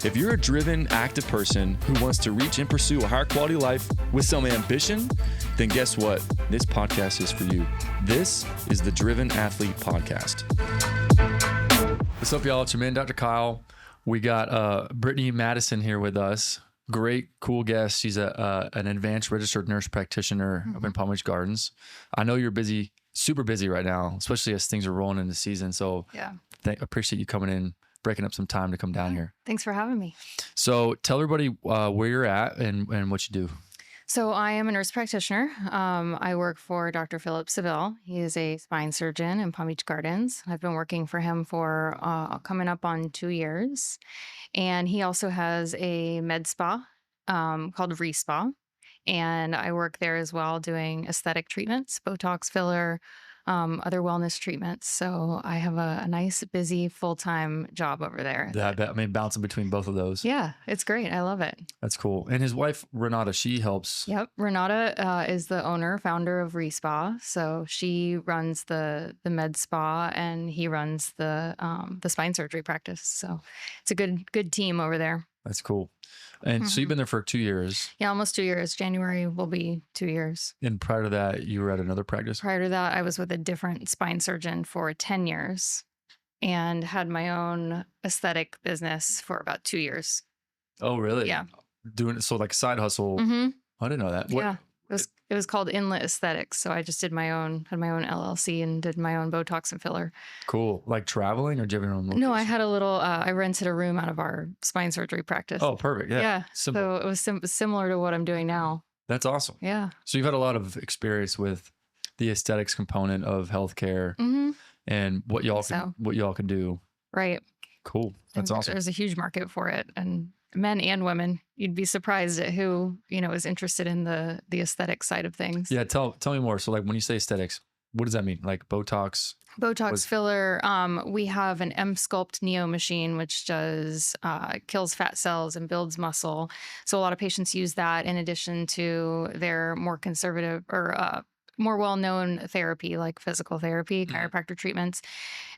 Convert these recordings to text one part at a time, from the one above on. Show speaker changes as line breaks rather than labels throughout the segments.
If you're a driven, active person who wants to reach and pursue a higher quality life with some ambition, then guess what? This podcast is for you. This is the Driven Athlete Podcast. What's up, y'all? It's your man, Dr. Kyle. We got Brittany Madison here with us. Great, cool guest. She's an advanced registered nurse practitioner up in Palm Beach Gardens. I know you're busy, super busy right now, especially as things are rolling into season. So yeah, appreciate you coming in, breaking up some time to come down here.
Thanks for having me.
So tell everybody where you're at and what you do.
So I am a nurse practitioner. I work for Dr. Philip Seville. He is a spine surgeon in Palm Beach Gardens. I've been working for him for coming up on 2 years. And he also has a med spa called ReSpa. And I work there as well doing aesthetic treatments, Botox filler, other wellness treatments. So I have a nice, busy, full-time job over there.
I mean, bouncing between both of those.
Yeah, it's great. I love it.
That's cool. And his wife, Renata, she helps.
Yep. Renata is the owner, founder of ReSpa. So she runs the med spa and he runs the spine surgery practice. So it's a good team over there.
That's cool. And so you've been there for 2 years.
Yeah, almost 2 years. January will be 2 years.
And prior to that, you were at another practice?
Prior to that, I was with a different spine surgeon for 10 years and had my own aesthetic business for about 2 years.
Oh, really?
Yeah.
Doing it, so like side hustle. I didn't know that.
Yeah. It was called Inlet Aesthetics. So I just had my own LLC and did my own Botox and filler.
Cool. Like traveling or do you have your own location?
No, I had a little, I rented a room out of our spine surgery practice.
Oh, perfect. Yeah. Simple.
So it was similar to what I'm doing now.
That's awesome.
Yeah.
So you've had a lot of experience with the aesthetics component of healthcare and what y'all can do.
Right.
Cool. That's awesome.
There's a huge market for it, and men and women. You'd be surprised at who, is interested in the aesthetic side of things.
Yeah. Tell me more. So like when you say aesthetics, what does that mean? Like Botox?
Filler. We have an Msculpt Neo machine, which does kills fat cells and builds muscle. So a lot of patients use that in addition to their more conservative or more well-known therapy like physical therapy, chiropractor treatments.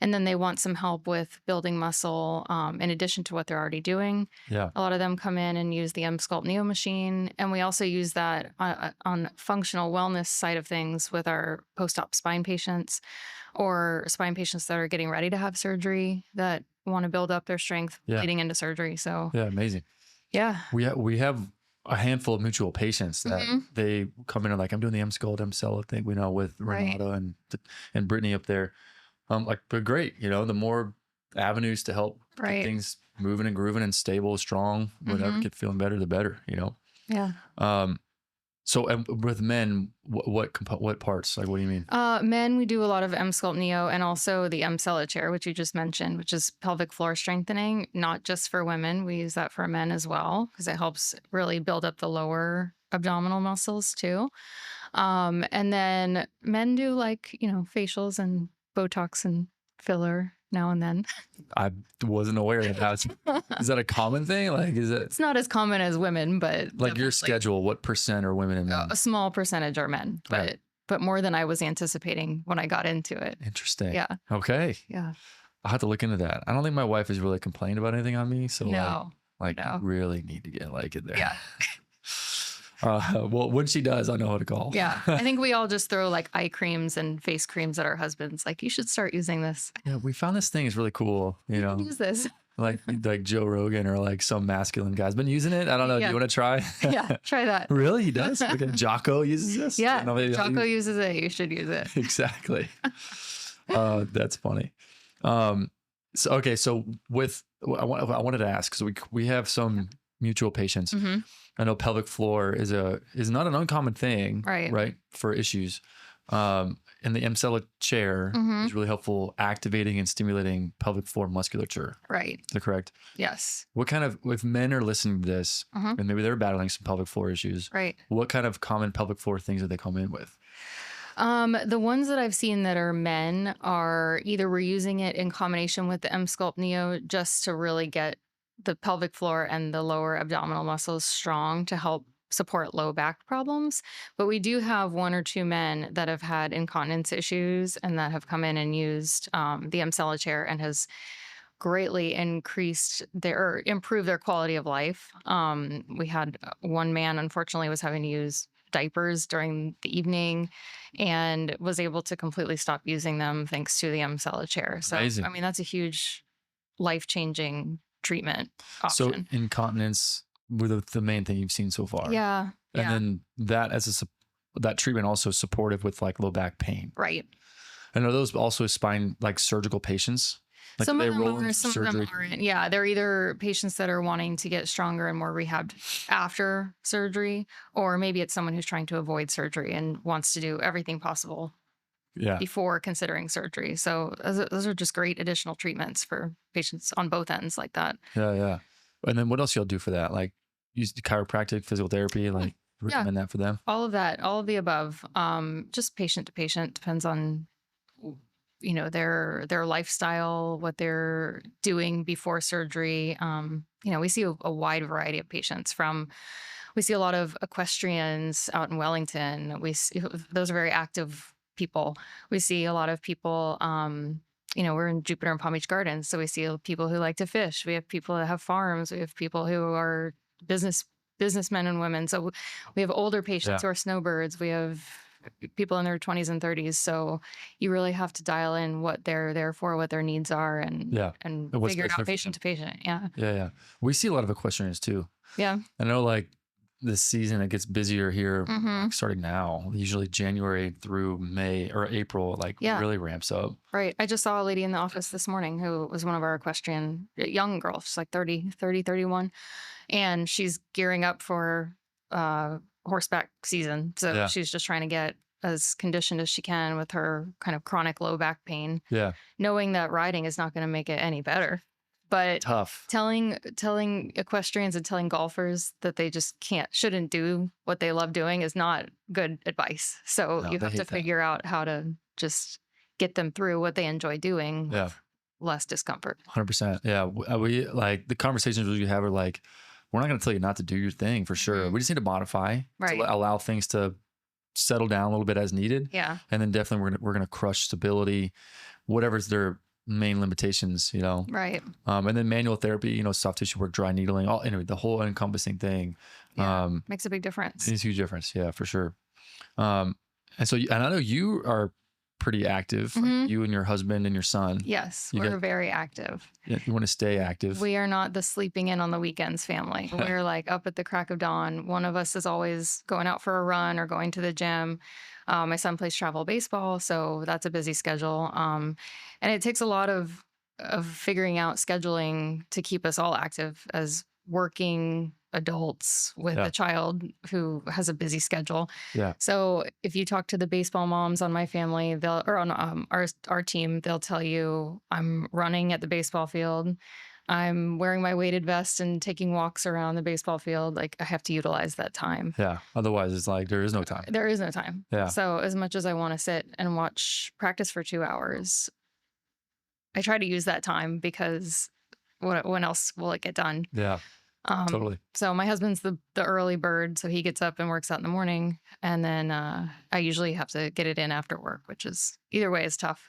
And then they want some help with building muscle in addition to what they're already doing.
Yeah.
A lot of them come in and use the Msculpt Neo machine. And we also use that on functional wellness side of things with our post-op spine patients or spine patients that are getting ready to have surgery that want to build up their strength leading into surgery. So
yeah, amazing.
Yeah.
We have a handful of mutual patients that they come in and like, I'm doing the Mscella thing, with Renata and Brittany up there. But great, the more avenues to help get things moving and grooving and stable, strong, whatever, get feeling better, the better,
Yeah.
So with men, what parts? Like, what do you mean?
Men, we do a lot of Msculpt Neo and also the Mscella chair, which you just mentioned, which is pelvic floor strengthening, not just for women. We use that for men as well because it helps really build up the lower abdominal muscles too. And then men do facials and Botox and filler now and then.
I wasn't aware of that. Is that a common thing? Like,
It's not as common as women, but
like your schedule, what percent are women and men?
A small percentage are men, but more than I was anticipating when I got into it.
Interesting.
Yeah.
Okay.
Yeah.
I'll have to look into that. I don't think my wife has really complained about anything on me. So
no.
Really need to get in there.
Yeah.
Well, when she does, I know how to call.
Yeah. I think we all just throw eye creams and face creams at our husbands. You should start using this.
Yeah. We found this thing is really cool. You can
use this.
like Joe Rogan or some masculine guy's been using it. I don't know.
Yeah.
Do you want to try?
Yeah. Try that.
Really? He does? Okay. Jocko uses this?
Yeah. Jocko uses it. You should use it.
Exactly. That's funny. So with, I wanted to ask, so we have some mutual patients. I know pelvic floor is not an uncommon thing, right? For issues. And the Mscella chair is really helpful activating and stimulating pelvic floor musculature.
Right.
Is that correct?
Yes.
What kind of, if men are listening to this and maybe they're battling some pelvic floor issues, what kind of common pelvic floor things do they come in with?
The ones that I've seen that are men are either we're using it in combination with the Msculpt Neo just to really get the pelvic floor and the lower abdominal muscles strong to help support low back problems. But we do have 1 or 2 men that have had incontinence issues and that have come in and used the Mscella chair and has greatly improved their quality of life. We had one man, unfortunately, was having to use diapers during the evening and was able to completely stop using them thanks to the Mscella chair. So,
Amazing.
I mean, that's a huge life-changing treatment
So
option.
incontinence were the main thing you've seen so far.
Yeah.
And
Yeah.
then that treatment also supportive with like low back pain.
Right.
And are those also spine like surgical patients? Like
Some
they
of them
roll
are,
in
some of
surgery?
them aren't. Yeah, they're either patients that are wanting to get stronger and more rehabbed after surgery, or maybe it's someone who's trying to avoid surgery and wants to do everything possible
Yeah.
before considering surgery. So those are just great additional treatments for patients on both ends like that.
Yeah. Yeah. And then what else y'all do for that? Like use chiropractic, physical therapy, like
Yeah,
recommend that for them?
all of that, all of the above. Just patient to patient, depends on their lifestyle, what they're doing before surgery. We see a wide variety of patients. We see a lot of equestrians out in Wellington. Those are very active people. We see a lot of people. We're in Jupiter and Palm Beach Gardens, so we see people who like to fish. We have people that have farms. We have people who are businessmen and women. So we have older patients who are snowbirds. We have people in their 20s and 30s. So you really have to dial in what they're there for, what their needs are, and
what's
figure it
best
out
for
patient to patient. Yeah.
Yeah. Yeah. We see a lot of equestrians too.
Yeah.
I know like this season, it gets busier here
Mhm.
like starting now, usually January through May or April, like
Yeah.
really ramps up.
Right. I just saw a lady in the office this morning who was one of our equestrian young girls. She's like 30, 31. And she's gearing up for horseback season. So
Yeah.
she's just trying to get as conditioned as she can with her kind of chronic low back pain,
Yeah.
knowing that riding is not going to make it any better. But
Tough.
telling equestrians and telling golfers that they just shouldn't do what they love doing is not good advice. So
No,
you
they
have to
hate that.
figure out how to just get them through what they enjoy doing
Yeah.
with less discomfort.
100%. Yeah. We like the conversations we have are like, we're not going to tell you not to do your thing for sure.
Mhm.
We just need to modify
Right.
to allow things to settle down a little bit as needed.
Yeah.
And then definitely we're gonna crush stability, whatever's their main limitations,
Right.
And then manual therapy, soft tissue work, dry needling, anyway, the whole encompassing thing.
Yeah. Makes a big difference.
It's a huge difference. Yeah, for sure. And I know you are pretty active, like
Mhm.
you and your husband and your son.
Yes,
You
we're
guys-
very active.
You want to stay active.
We are not the sleeping in on the weekends family. We're like up at the crack of dawn. One of us is always going out for a run or going to the gym. My son plays travel baseball, so that's a busy schedule. And it takes a lot of figuring out scheduling to keep us all active as working adults with
Yeah.
a child who has a busy schedule.
Yeah.
So if you talk to the baseball moms on my family, on our team, they'll tell you I'm running at the baseball field. I'm wearing my weighted vest and taking walks around the baseball field. Like I have to utilize that time.
Yeah. Otherwise, it's like there is no time.
There is no time.
Yeah.
So as much as I want to sit and watch practice for 2 hours, I try to use that time because when else will it get done?
Yeah. Totally.
So my husband's the early bird, so he gets up and works out in the morning, and then I usually have to get it in after work, which is either way is tough.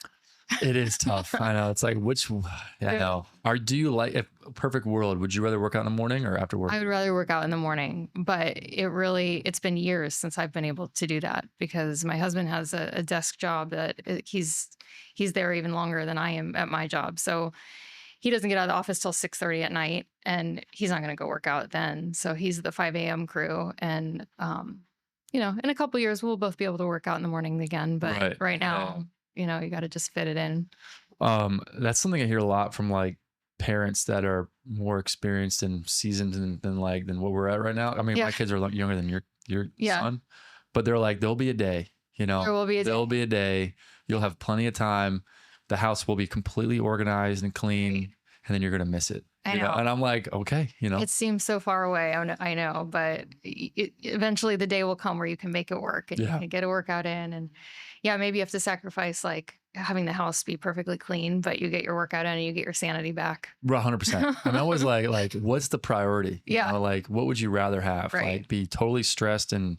It is tough. I know. It's like I know. Do you like if perfect world? Would you rather work out in the morning or after work?
I would rather work out in the morning, but it's been years since I've been able to do that because my husband has a desk job that he's there even longer than I am at my job. So he doesn't get out of the office till 6:30 at night, and he's not going to go work out then. So he's the 5 a.m. crew, and in a couple years we'll both be able to work out in the morning again. But right now, you got to just fit it in.
That's something I hear a lot from like parents that are more experienced and seasoned than what we're at right now. I mean, my kids are younger than your son, but they're like, there'll be a day,
There will be a day.
there'll be a day. You'll have plenty of time. The house will be completely organized and clean, and then you're going to miss it.
I know.
And I'm like, okay,
It seems so far away. I know, but eventually the day will come where you can make it work and you can get a workout in. And maybe you have to sacrifice like having the house be perfectly clean, but you get your workout in and you get your sanity back.
100%. I'm always like, what's the priority?
Yeah.
Like, what would you rather have?
Right.
Like, be totally stressed and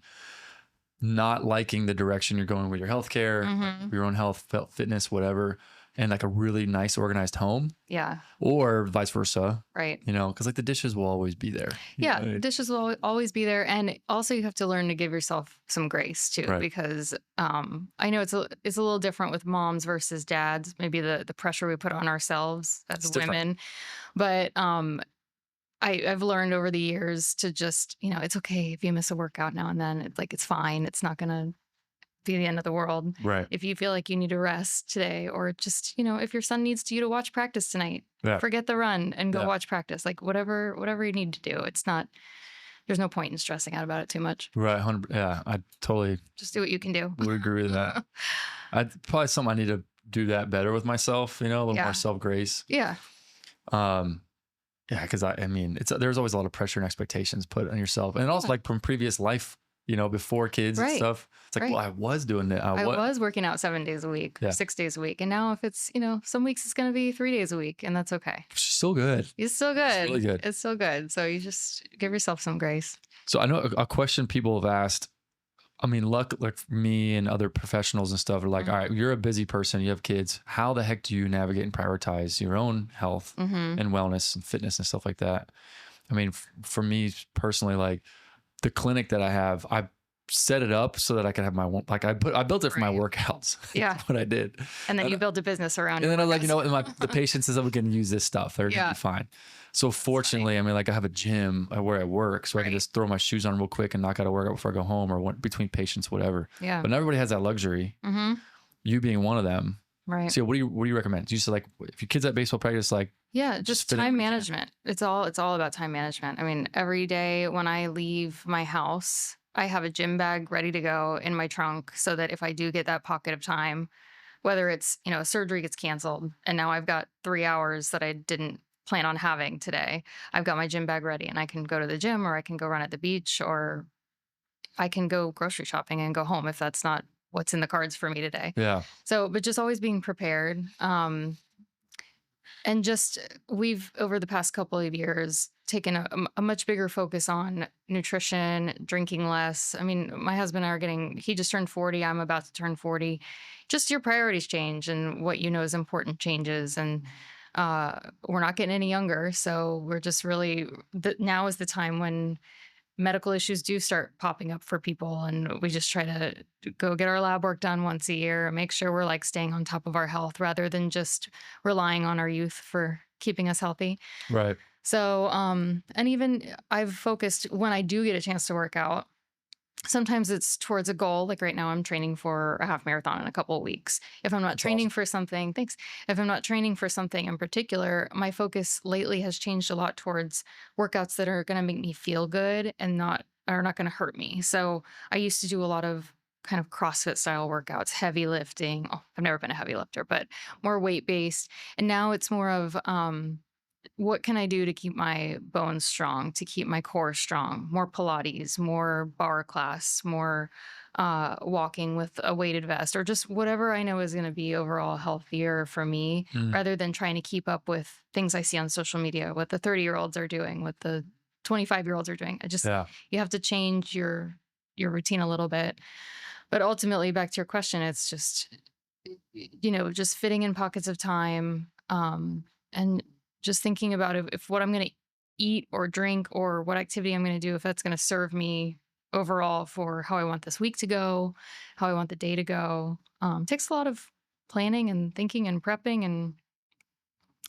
not liking the direction you're going with your healthcare, your own health, fitness, whatever, and like a really nice organized home,
Yeah.
or vice versa,
Right.
you know, because like the dishes will always be there. You
Yeah.
know?
Dishes will always be there. And also you have to learn to give yourself some grace too,
Right.
because I know it's a little different with moms versus dads, maybe the pressure we put on ourselves as
It's different.
women. But I've learned over the years to just, it's okay if you miss a workout now and then. It's like, it's fine. It's not going to be the end of the world.
Right.
If you feel like you need to rest today, or just, if your son needs you to watch practice tonight,
Yeah.
forget the run and go
Yeah.
watch practice. Like whatever you need to do. It's not, there's no point in stressing out about it too much.
Right. 100. Yeah. I totally
Just do what you can do.
would agree with that. Probably something I need to do that better with myself, you know, a little more self-grace.
Yeah.
Yeah, because I mean, there's always a lot of pressure and expectations put on yourself, and also like from previous life, you know, before kids and stuff. It's like, well, I was doing it.
I was working out 7 days a week, 6 days a week, and now if it's some weeks it's going to be 3 days a week, and that's okay.
Still good.
It's still good.
It's really good.
It's still good. So you just give yourself some grace.
So I know a question people have asked. I mean, like me and other professionals and stuff are like, all right, you're a busy person, you have kids. How the heck do you navigate and prioritize your own health and wellness and fitness and stuff like that? I mean, for me personally, like the clinic that I have, I set it up so that I could have my like I built it for my workouts.
Yeah.
That's what I did.
And then you build a business around it.
And then I'm like, the patient says I'm going to use this stuff. They're going to be fine. So fortunately, I mean, like I have a gym where I work, so I can just throw my shoes on real quick and knock out a workout before I go home, or between patients, whatever.
Yeah.
But not everybody has that luxury. You being one of them.
Right.
So what do you recommend? Do you say like, if your kid's at baseball practice, like,
just time management. It's all about time management. I mean, every day when I leave my house, I have a gym bag ready to go in my trunk so that if I do get that pocket of time, whether it's, a surgery gets canceled and now I've got 3 hours that I didn't plan on having today, I've got my gym bag ready and I can go to the gym, or I can go run at the beach, or I can go grocery shopping and go home if that's not what's in the cards for me today.
Yeah.
So, but just always being prepared. And just we've, over the past couple of years, taken a much bigger focus on nutrition, drinking less. I mean, my husband and I are he just turned 40. I'm about to turn 40. Just your priorities change, and what is important changes. And we're not getting any younger. So we're just really, now is the time when medical issues do start popping up for people, and we just try to go get our lab work done once a year, make sure we're like staying on top of our health rather than just relying on our youth for keeping us healthy.
Right.
So, and even I've focused when I do get a chance to work out. Sometimes it's towards a goal. Like right now, I'm training for a half marathon in a couple of weeks. If I'm not training for something, thanks. If I'm not training for something in particular, my focus lately has changed a lot towards workouts that are going to make me feel good and are not going to hurt me. So I used to do a lot of kind of CrossFit style workouts, heavy lifting. Oh, I've never been a heavy lifter, but more weight based. And now it's more of, what can I do to keep my bones strong, to keep my core strong? More Pilates, more bar class, more walking with a weighted vest, or just whatever I know is going to be overall healthier for me, rather than trying to keep up with things I see on social media, what the 30-year-olds are doing, what the 25-year-olds are doing. You have to change your routine a little bit. But ultimately, back to your question, it's just, just fitting in pockets of time, and just thinking about if what I'm going to eat or drink or what activity I'm going to do, if that's going to serve me overall for how I want this week to go, how I want the day to go. Takes a lot of planning and thinking and prepping,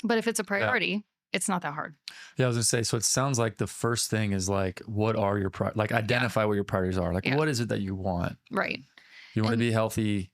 but if it's a priority, it's not that hard.
Yeah, I was gonna say, so it sounds like the first thing is like, what are your identify what your priorities are. Like, what is it that you want?
Right.
You want to be healthy,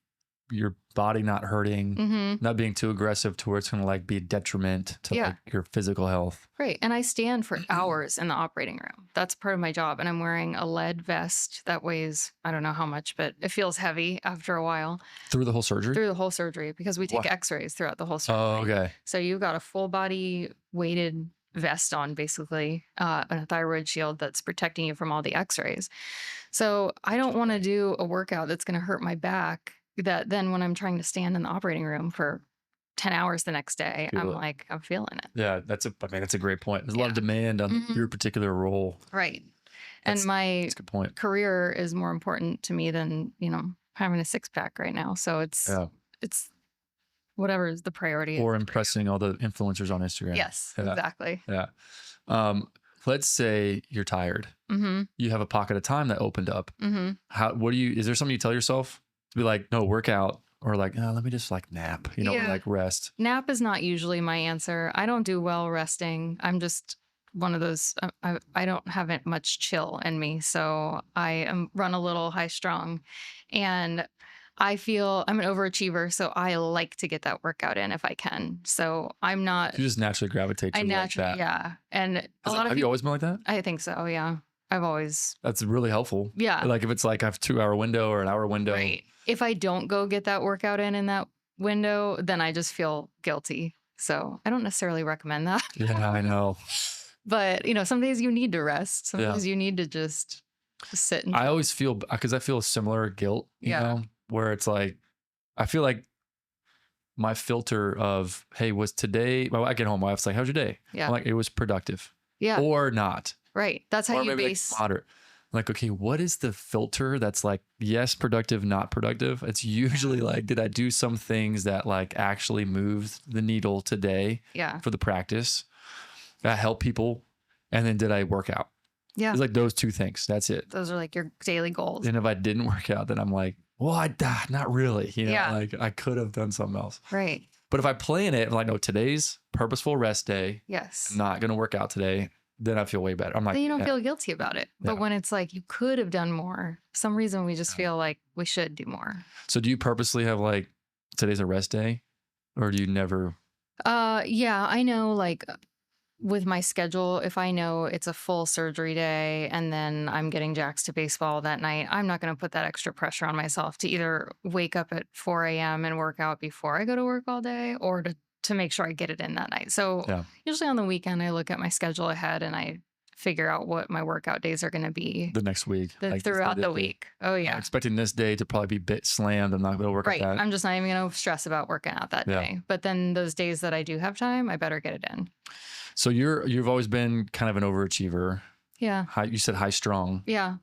your body not hurting, not being too aggressive to where it's going to like be a detriment to like your physical health.
Right. And I stand for hours in the operating room. That's part of my job. And I'm wearing a lead vest that weighs, I don't know how much, but it feels heavy after a while.
Through the whole surgery?
Through the whole surgery, because we take x-rays throughout the whole surgery.
Oh, okay.
So you've got a full body weighted vest on, basically, and a thyroid shield that's protecting you from all the x-rays. So I don't want to do a workout that's going to hurt my back, that then when I'm trying to stand in the operating room for 10 hours the next day, I'm feeling it.
Yeah, that's a great point. There's a lot of demand on your particular role.
Right. And my
good point.
Career is more important to me than, having a six pack right now. So it's Whatever is the priority.
or impressing all the influencers on Instagram.
Yes,
Yeah.
exactly.
Yeah. Let's say you're tired.
Mm-hmm.
You have a pocket of time that opened up.
Mm-hmm.
Is there something you tell yourself to be like, no, work out, or like, oh, let me just like nap, or
Yeah.
like rest?
Nap is not usually my answer. I don't do well resting. I'm just one of those, I don't have it much chill in me. So run a little high strung, and I feel I'm an overachiever. So I like to get that workout in if I can. So I'm not,
You just naturally gravitate
I
to like
naturally,
that.
yeah. And a lot of
Have you
people,
always been like that?
I think so. Yeah. I've always,
That's really helpful.
yeah.
Like if it's like I have a 2-hour window or an hour window.
Right. If I don't go get that workout in that window, then I just feel guilty. So I don't necessarily recommend that.
Yeah, I know.
But, some days you need to rest. Some days you need to just sit and
I always feel, because I feel a similar guilt, you know, where it's like, I feel like my filter of, hey, was today, well, I get home, my wife's like, how's your day?
Yeah.
I'm like, it was productive.
Yeah.
Or not.
Right. That's how
Or
you
maybe
base.
like moderate. Like, okay, what is the filter that's like, yes, productive, not productive? It's usually like, did I do some things that like actually moved the needle today for the practice that help people? And then did I work out?
Yeah.
It's like those two things. That's it.
Those are like your daily goals.
And if I didn't work out, then I'm like, well, not really. Like I could have done something else.
Right.
But if I plan it, I'm like, no, today's purposeful rest day.
Yes.
I'm not going to work out today. Then I feel way better. I'm like,
then you don't feel guilty about it. But when it's like you could have done more, for some reason we just feel like we should do more.
So do you purposely have like today's a rest day, or do you never?
Yeah, I know like with my schedule, if I know it's a full surgery day and then I'm getting jacks to baseball that night, I'm not going to put that extra pressure on myself to either wake up at 4 a.m. and work out before I go to work all day, or to make sure I get it in that night. So usually on the weekend, I look at my schedule ahead and I figure out what my workout days are going to be
the next week, like
throughout the week. Oh yeah.
I'm expecting this day to probably be bit slammed. I'm not going to work out that.
I'm just not even going to stress about working out that day. But then those days that I do have time, I better get it in.
So you've always been kind of an overachiever.
Yeah.
You said high strung.
Yeah.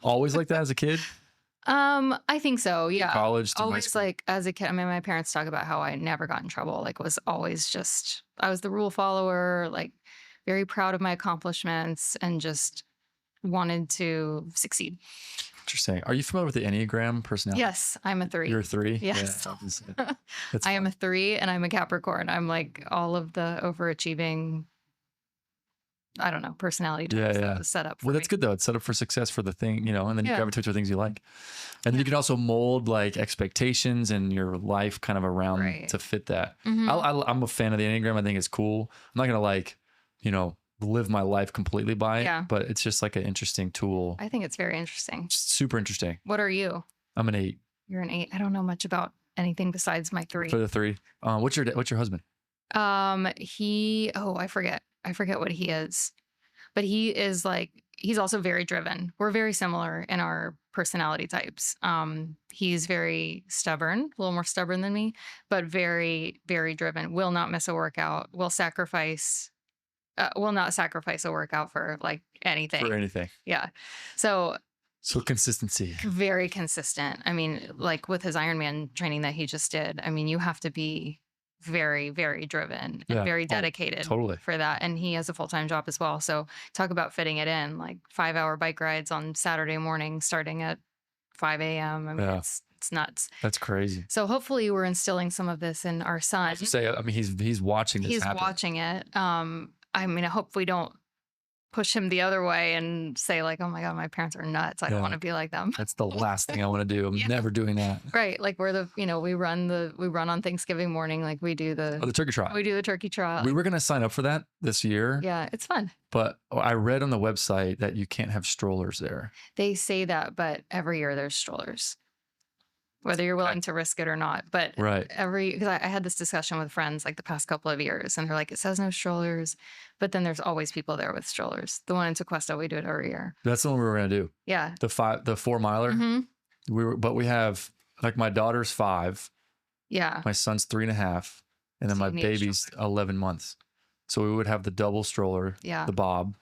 Always like that as a kid?
I think so. Yeah.
College.
Always like as a kid. I mean, my parents talk about how I never got in trouble. Like was always just, I was the rule follower, like very proud of my accomplishments and just wanted to succeed.
Interesting. Are you familiar with the Enneagram personality?
Yes. I'm a 3.
You're a 3?
Yes.
Yeah,
I am a 3 and I'm a Capricorn. I'm like all of the overachieving, I don't know, personality types that was set up for
Well,
me.
that's good though. It's set up for success for the thing, and then you gravitate to things you like. And then you can also mold like expectations and your life kind of around to fit that. I'm a fan of the Enneagram. I think it's cool. I'm not going to like, live my life completely by it, but it's just like an interesting tool.
I think it's very interesting.
Super interesting.
What are you?
I'm an 8.
You're an 8. I don't know much about anything besides my 3.
For the 3. What's your husband?
I forget what he is, but he is like, he's also very driven. We're very similar in our personality types. He's very stubborn, a little more stubborn than me, but very, very driven. Will not miss a workout. Will not sacrifice a workout for like anything.
For anything.
Yeah. So
consistency.
Very consistent. I mean, like with his Ironman training that he just did, I mean, you have to be very, very driven and very dedicated for that. And he has a full-time job as well. So talk about fitting it in, like 5-hour bike rides on Saturday morning, starting at 5 a.m. I mean, it's nuts.
That's crazy.
So hopefully we're instilling some of this in our son.
He's watching this happen.
He's watching it. I mean, I hope we don't push him the other way and say like, oh my God, my parents are nuts. I don't want to be like them.
That's the last thing I want to do. I'm never doing that.
Right. Like we're we run on Thanksgiving morning. Like we do the
turkey trot.
We do the turkey trot.
We were going to sign up for that this year.
Yeah. It's fun.
But I read on the website that you can't have strollers there.
They say that, but every year there's strollers. Whether you're willing to risk it or not. But because I had this discussion with friends like the past couple of years and they're like, it says no strollers, but then there's always people there with strollers. The one in Tequesta, we do it every year.
That's the one we were going to do.
Yeah.
The 4-miler.
Mm-hmm.
But we have like my daughter's 5.
Yeah.
My son's 3.5. And then my baby's 11 months. So we would have the double stroller, the Bob.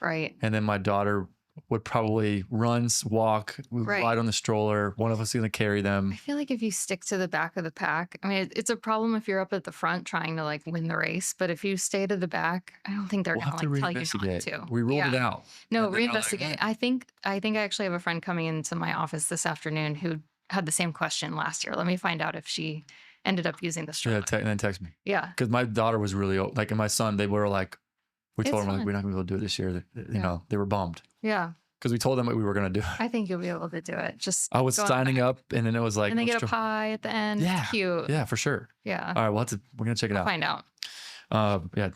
Right.
And then my daughter would probably run, walk,
Right.
ride on the stroller. One of us is going to carry
I
them.
feel like if you stick to the back of the pack, I mean, it's a problem if you're up at the front trying to like win the race, but if you stay to the back, I don't think they're
We'll
gonna
have to
like tell you not
reinvestigate.
to.
We ruled it
Yeah.
out.
No,
And then they're like,
reinvestigate. I think I actually have a friend coming into my office this afternoon who had the same question last year. Let me find out if she ended up using the
yeah,
stroller.
and then text me.
Yeah.
Because my daughter was really old. Like, and my son, they were like, we told
It's
them, like,
fun.
we're not going to be able to do it this year. You
Yeah.
know, they were bummed
Yeah.
because we told them what we were going to do.
I think you'll be able to do it. Just
I was
go on
signing
back.
up, and then it was like,
And they
let's
get a
try-
pie at the end.
Yeah.
It's cute.
Yeah, for sure.
Yeah.
All right, we're going to check it
I'll
out.
find out.
Yeah,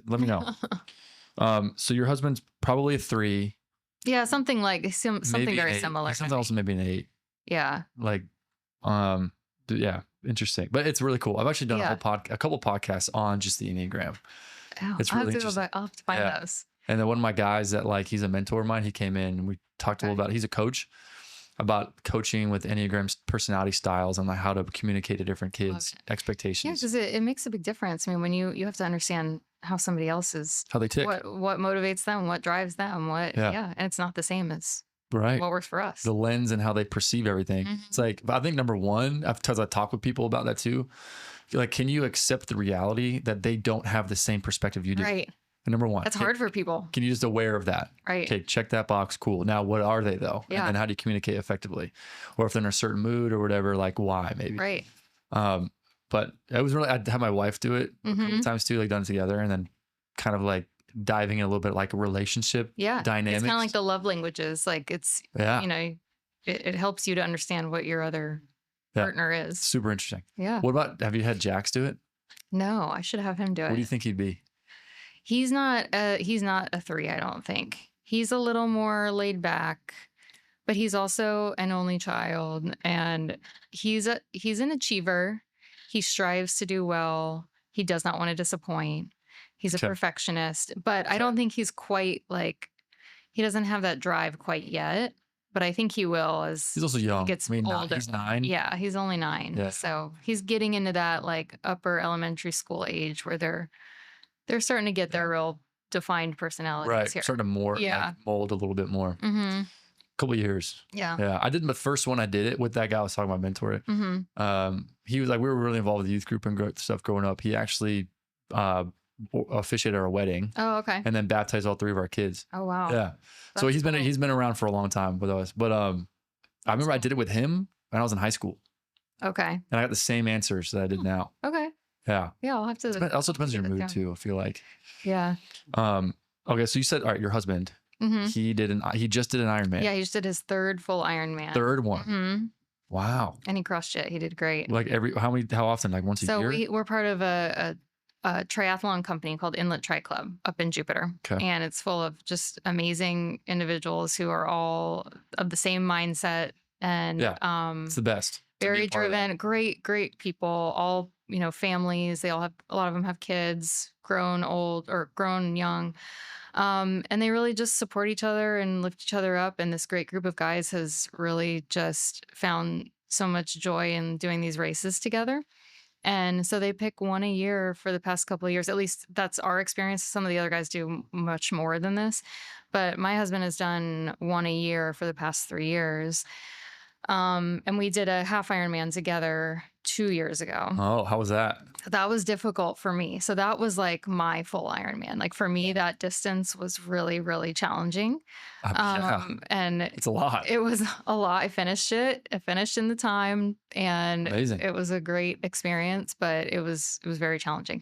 let me know. So your husband's probably a 3.
Yeah, something like something
maybe
very
an 8.
similar.
Something also maybe an 8.
Yeah.
Like, yeah, interesting. But it's really cool. I've actually done
Yeah.
a couple podcasts on just the Enneagram.
Oh,
It's
I'll have
really
to go
interesting.
back. I'll have to find
Yeah.
those.
And then one of my guys that like, he's a mentor of mine, he came in and we talked a little about, he's a coach, about coaching with Enneagram personality styles and like how to communicate to different kids,
Yeah,
expectations,
because it makes a big difference. I mean, when you have to understand how somebody else is,
how they tick.
what motivates them, what drives them,
Yeah.
and it's not the same as
Right.
what works for us.
The lens and how they perceive everything. It's like, I think number one, because I talk with people about that too, like, can you accept the reality that they don't have the same perspective you do?
Right.
And number one,
That's hard for people.
Can you just aware of that?
Right.
Okay, check that box. Cool. Now, what are they though?
Yeah.
And then how do you communicate effectively? Or if they're in a certain mood or whatever, like why maybe?
Right.
But it was really, I'd have my wife do it a couple
Mhm.
times too, like done together, and then kind of like diving in a little bit like a relationship
Yeah.
dynamics.
It's kind of like the love languages. Like it's,
Yeah.
you know, it helps you to understand what your other
Yeah.
partner is.
Super interesting.
Yeah.
What about, have you had Jax do it?
No, I should have him do
What do you
it.
think he'd be?
He's not a 3, I don't think. He's a little more laid back, but he's also an only child, and he's an achiever. He strives to do well. He does not want to disappoint. He's a
Okay.
perfectionist, but I don't think he's quite like, he doesn't have that drive quite yet, but I think he will as
He's also young.
gets
I mean,
older.
he's 9.
Yeah, he's only 9.
Yeah.
So he's getting into that like upper elementary school age where they're starting to get their real defined personalities
Right.
here.
Starting to more
Yeah.
like, mold a little bit more.
Mm-hmm.
Couple years.
Yeah.
Yeah. I did the first one I did it with that guy I was talking about mentoring.
Mm-hmm.
He was like, we were really involved with the youth group and stuff growing up. He actually officiated our wedding
Oh, okay.
and then baptized all 3 of our kids.
Oh, wow.
Yeah. So
That's
he's
cool.
been around for a long time with us. But I remember I did it with him when I was in high school,
Okay.
and I got the same answers that I did now.
Okay.
Yeah.
Yeah, I'll have to.
It also depends on your
Write that
mood
down.
too, I feel like.
Yeah.
Okay, so you said, all right, your husband,
Mm-hmm.
he just did an Ironman.
Yeah, he just did his 3rd full Ironman.
3rd one.
Mm-hmm.
Wow.
And he crushed it. He did great.
Like how often? Like once a
So
year?
we're part of a triathlon company called Inlet Tri Club up in Jupiter.
Okay.
And it's full of just amazing individuals who are all of the same mindset and
Yeah. It's the best. to be
very
a part of that.
driven, great people, all, families. They all have, a lot of them have kids, grown old or grown young. And they really just support each other and lift each other up. And this great group of guys has really just found so much joy in doing these races together. And so they pick one a year for the past couple of years. At least that's our experience. Some of the other guys do much more than this. But my husband has done one a year for the past 3 years. And we did a half Ironman together 2 years ago.
Oh, how was that?
That was difficult for me. So that was like my full Ironman. Like for me, that distance was really, really challenging.
Yeah,
And
it's a lot.
it was a lot. I finished it. I finished in the time, and
Amazing.
it was a great experience, but it was very challenging.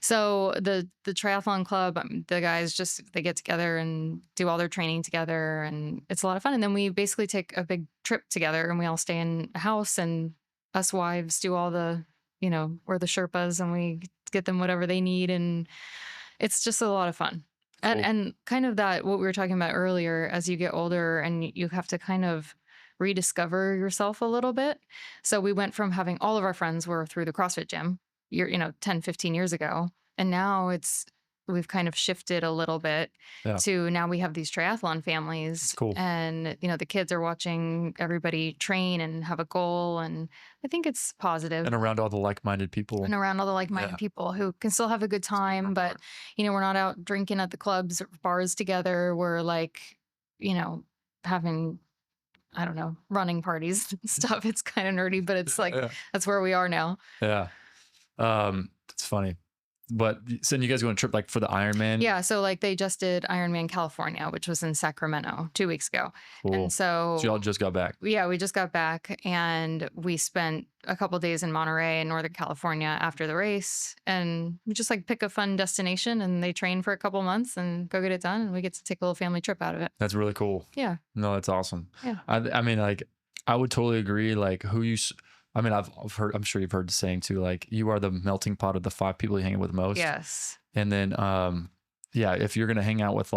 So the triathlon club, the guys they get together and do all their training together, and it's a lot of fun. And then we basically take a big trip together, and we all stay in a house, and us wives do all the, we're the Sherpas, and we get them whatever they need, and it's just a lot of fun.
Cool.
And kind of that, what we were talking about earlier, as you get older and you have to kind of rediscover yourself a little bit. So we went from having all of our friends were through the CrossFit gym, 10, 15 years ago. And now we've kind of shifted a little bit
Yeah.
to now we have these triathlon families.
That's cool.
And, the kids are watching everybody train and have a goal. And I think it's positive.
And around all the like-minded people.
And around all the like-minded
Yeah.
people who can still have a good time, but we're not out drinking at the clubs or bars together. We're like, having, I don't know, running parties and stuff. It's kind of nerdy, but it's like, that's where we are now.
Yeah. It's funny. But so you guys go on a trip like for the Ironman?
Yeah. So like they just did Ironman California, which was in Sacramento 2 weeks ago.
Cool.
And so
y'all just got back?
Yeah, we just got back and we spent a couple days in Monterey in Northern California after the race. And we just like pick a fun destination and they train for a couple months and go get it done. And we get to take a little family trip out of it.
That's really cool.
Yeah.
No, that's awesome.
Yeah.
I mean, like, I would totally agree. Like I've heard, I'm sure you've heard the saying too, like you are the melting pot of the 5 people you hang out with most.
Yes.
And then, if you're going to hang out with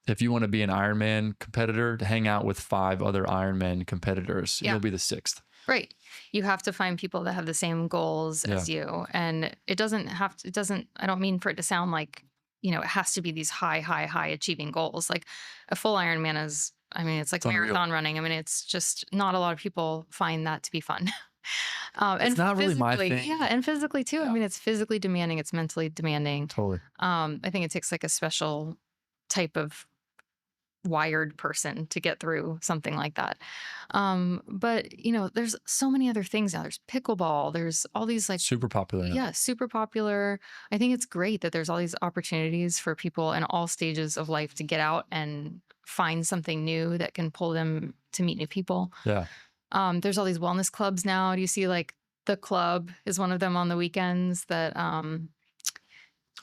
if you want to be an Ironman competitor, to hang out with 5 other Ironman competitors, you'll be the 6th.
Right. You have to find people that have the same goals as you. And I don't mean for it to sound like, it has to be these high achieving goals. Like a full Ironman is, it's like marathon running. It's just not a lot of people find that to be fun.
It's not really my thing.
Yeah. And physically too.
Yeah.
It's physically demanding. It's mentally demanding.
Totally.
I think it takes like a special type of wired person to get through something like that. But there's so many other things now. There's pickleball. There's all these like
super popular now.
Yeah, super popular. I think it's great that there's all these opportunities for people in all stages of life to get out and find something new that can pull them to meet new people.
Yeah.
There's all these wellness clubs now. Do you see like the club is one of them on the weekends that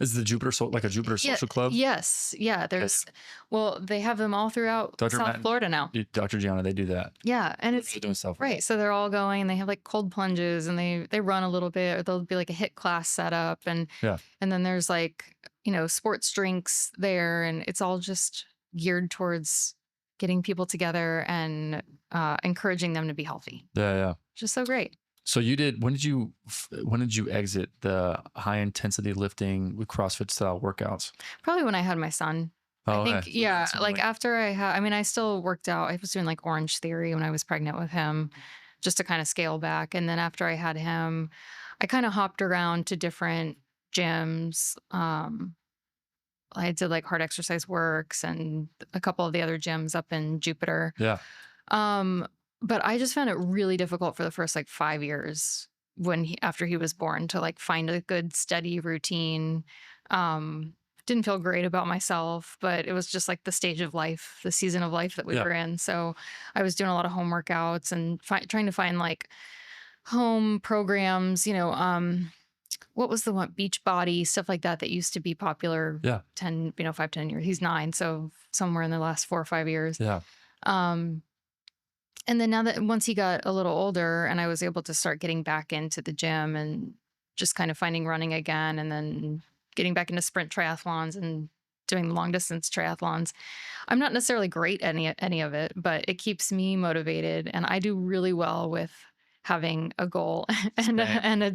is the Jupiter Social Club?
Yes. Yeah. They have them all throughout South Florida now.
Dr. Gianna, they do that.
Yeah. And it's
doing stuff
right. So they're all going and they have like cold plunges and they run a little bit, or there'll be like a HIIT class set up. And then there's like, sports drinks there, and it's all just geared towards getting people together and encouraging them to be healthy.
Yeah. Yeah.
Just so great.
So when did you exit the high intensity lifting with CrossFit style workouts?
Probably when I had my son.
Oh,
I think, like after I still worked out. I was doing like Orange Theory when I was pregnant with him, just to kind of scale back. And then after I had him, I kind of hopped around to different gyms. I did like Hard Exercise Works and a couple of the other gyms up in Jupiter.
Yeah.
But I just found it really difficult for the first like 5 years after he was born to like find a good steady routine. Didn't feel great about myself, but it was just like the stage of life, the season of life that we were in. So I was doing a lot of home workouts and trying to find like home programs, what was the one, Beachbody, stuff like that used to be popular 5, 10 years. He's 9. So somewhere in the last 4 or 5 years.
Yeah.
And then now that once he got a little older and I was able to start getting back into the gym and just kind of finding running again, and then getting back into sprint triathlons and doing long distance triathlons, I'm not necessarily great at any of it, but it keeps me motivated. And I do really well with having a goal and a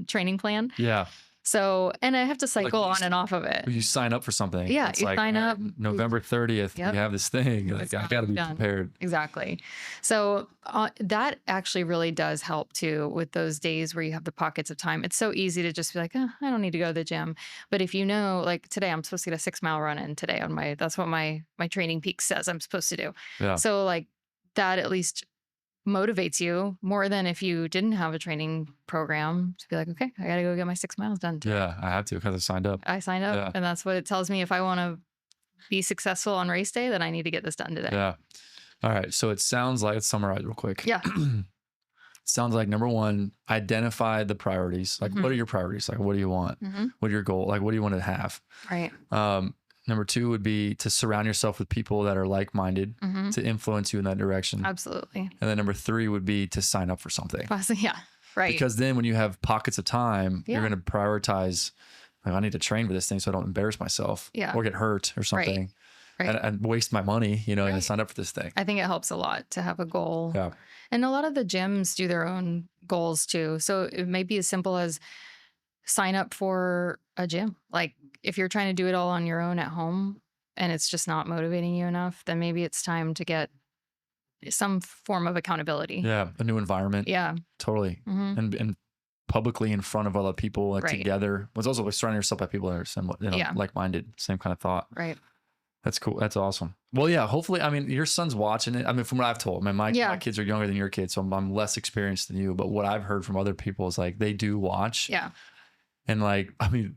training plan.
Yeah.
So, and I have to cycle on and off of it.
You sign up for something.
Yeah,
it's
you sign up.
November 30th, you have this thing. Like, I got to be prepared.
Exactly. So that actually really does help too with those days where you have the pockets of time. It's so easy to just be like, I don't need to go to the gym. But if like today I'm supposed to get a 6-mile run in today that's what my Training Peaks says I'm supposed to do.
Yeah.
So like that at least motivates you more than if you didn't have a training program to be like, okay, I got to go get my 6 miles done today.
Yeah, I have to because I signed up.
And that's what it tells me. If I want to be successful on race day, then I need to get this done today.
Yeah. All right. So it sounds like, let's summarize real quick.
Yeah.
Sounds like number 1, identify the priorities. Like, what are your priorities? Like, what do you want? What are your goals? Like, what do you want to have?
Right.
Number 2 would be to surround yourself with people that are like-minded to influence you in that direction.
Absolutely.
And then number 3 would be to sign up for something.
Yeah. Right.
Because then when you have pockets of time, you're going to prioritize, like, I need to train for this thing so I don't embarrass myself or get hurt or something. Right. And waste my money, and sign up for this thing.
I think it helps a lot to have a goal.
Yeah.
And a lot of the gyms do their own goals too. So it may be as simple as sign up for a gym. Like if you're trying to do it all on your own at home and it's just not motivating you enough, then maybe it's time to get some form of accountability.
Yeah. A new environment.
Yeah.
Totally. And publicly in front of other people, like together. But it's also surrounding yourself by people that are somewhat, like-minded, same kind of thought.
Right.
That's cool. That's awesome. Well, yeah, hopefully, I mean, your son's watching it. I mean, from what I've told, my kids are younger than your kids, so I'm less experienced than you. But what I've heard from other people is like they do watch.
Yeah.
And like, I mean,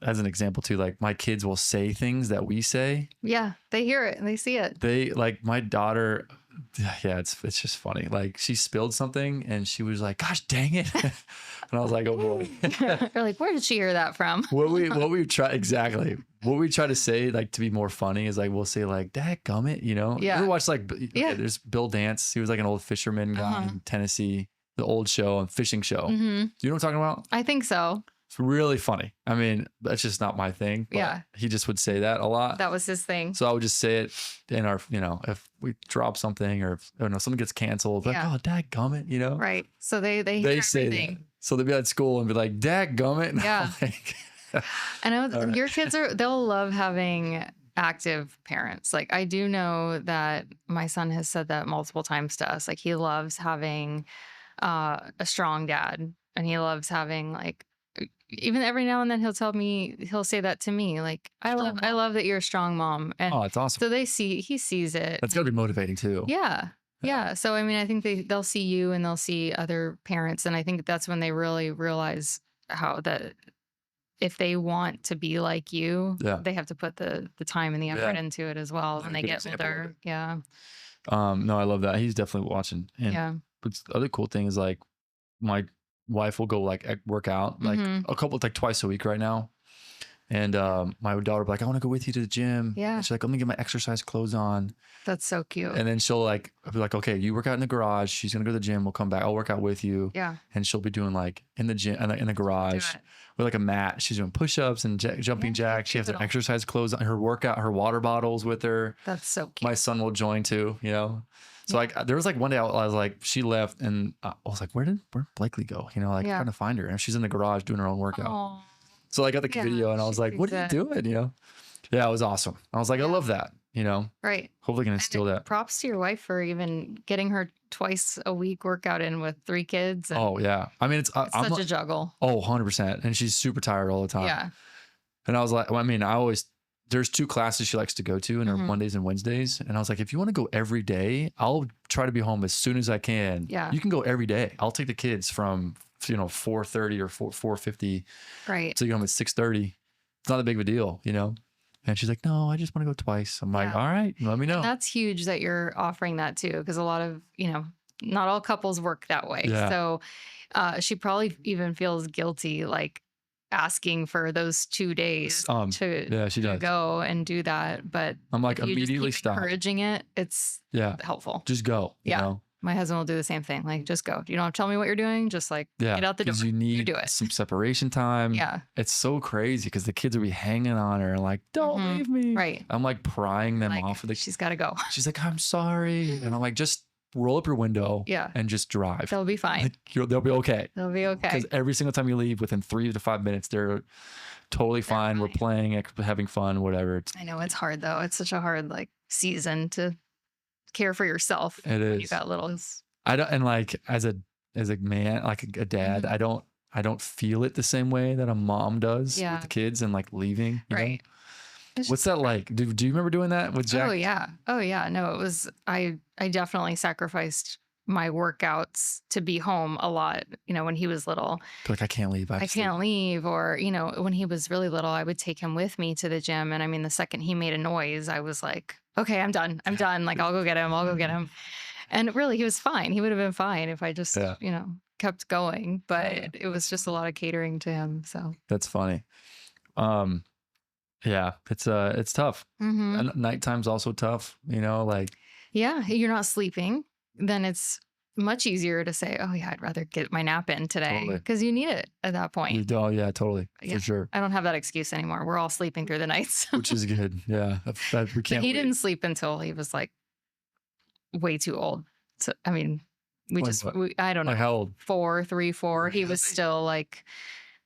as an example too, like my kids will say things that we say.
Yeah. They hear it and they see it.
They like my daughter. Yeah, it's just funny. Like she spilled something and she was like, "Gosh, dang it!" And I was like, "Oh boy."
They're like, "Where did she hear that from?"
What we try exactly. What we try to say like to be more funny is like we'll say like "Dadgummit," you know.
Yeah.
You ever watch like there's Bill Dance. He was like an old fisherman guy in Tennessee. The old show and fishing show.
Mm-hmm.
Do you know what I'm talking about?
I think so.
It's really funny. I mean, that's just not my thing. But
Yeah.
he just would say that a lot.
That was his thing.
So I would just say it in our, if we drop something or if something gets canceled, like, oh, dadgummit, you know?
Right. So they hear
say
everything.
that. So they'd be at school and be like, dadgummit. And
Yeah. I know
right.
your kids they'll love having active parents. Like I do know that my son has said that multiple times to us. Like he loves having a strong dad, and he loves having like, even every now and then he'll say that to me, like I love that you're a strong mom. And
oh, it's awesome.
so he sees it.
That's gotta be motivating too.
Yeah. So I mean, I think they'll see you and they'll see other parents, and I think that's when they really realize how that if they want to be like you, they have to put the time and the effort into it as well when they get older. Yeah.
No, I love that. He's definitely watching. And but the other cool thing is like my wife will go like work out like like twice a week right now. And my daughter will be like, I want to go with you to the gym.
Yeah.
And she's like, let me get my exercise clothes on.
That's so cute.
And then she'll like, I'll be like, okay, you work out in the garage. She's going to go to the gym. We'll come back. I'll work out with you.
Yeah.
And she'll be doing like in the gym, in the garage with like a mat. She's doing push-ups and jumping jacks. She has her exercise clothes on, her workout, her water bottles with her.
That's so cute.
My son will join too, you know? So like there was like one day I was like, she left and I was like, where'd Blakely go? You know, like trying to find her. And she's in the garage doing her own workout.
Aww.
So I got the video and I was like, what are you doing? You know? Yeah, it was awesome. I was like, I love that, you know?
Right.
Hopefully can instill that.
Props to your wife for even getting her twice a week workout in with 3 kids.
Oh yeah. I mean, it's
such a juggle.
Oh, 100%. And she's super tired all the time.
Yeah.
And I was like, well, I mean, there's 2 classes she likes to go to and they're Mondays and Wednesdays. And I was like, if you want to go every day, I'll try to be home as soon as I can.
Yeah.
You can go every day. I'll take the kids from 4:30 or 4:50.
Right.
So you go home at 6:30. It's not that big of a deal, you know? And she's like, no, I just want to go twice. I'm like, all right, let me know.
And that's huge that you're offering that too, because a lot of, not all couples work that way.
Yeah.
So she probably even feels guilty, like asking for those 2 days to go and do that. But
I'm like,
if you
immediately
just keep
stop.
encouraging it, it's helpful.
Just go. You know?
My husband will do the same thing. Like, just go. You don't have to tell me what you're doing. Just like get out the door.
Because you need
do it.
some separation time.
Yeah.
It's so crazy because the kids will be hanging on her and like, don't leave me.
Right.
I'm like prying them
like,
off of the.
She's got to go.
She's like, I'm sorry. And I'm like, just roll up your window. And just drive.
They'll be fine.
Like, they'll be okay.
They'll be okay.
Because every single time you leave, within 3 to 5 minutes, they're totally fine. We're playing, having fun, whatever.
I know it's hard though. It's such a hard season to care for yourself.
It is.
You got littles.
I don't, and like as a man, like a dad, I don't feel it the same way that a mom does with the kids and like leaving. You know? What's that like? Do you remember doing that with Jack?
Oh yeah. No, it was. I definitely sacrificed my workouts to be home a lot. When he was little,
like I can't leave.
I can't leave. Or when he was really little, I would take him with me to the gym. And I mean, the second he made a noise, I was like, okay, I'm done. Like I'll go get him. And really, he was fine. He would have been fine if I just, kept going. But it was just a lot of catering to him. So
that's funny. Yeah, it's tough. And nighttime's also tough.
You're not sleeping. Then it's much easier to say, oh yeah, I'd rather get my nap in today because you need it at that point.
Oh yeah, totally, for sure.
I don't have that excuse anymore. We're all sleeping through the nights,
which is good. Yeah, we can't.
He didn't sleep until he was like way too old. So I mean, I don't know.
Like how old?
3, 4. He was still like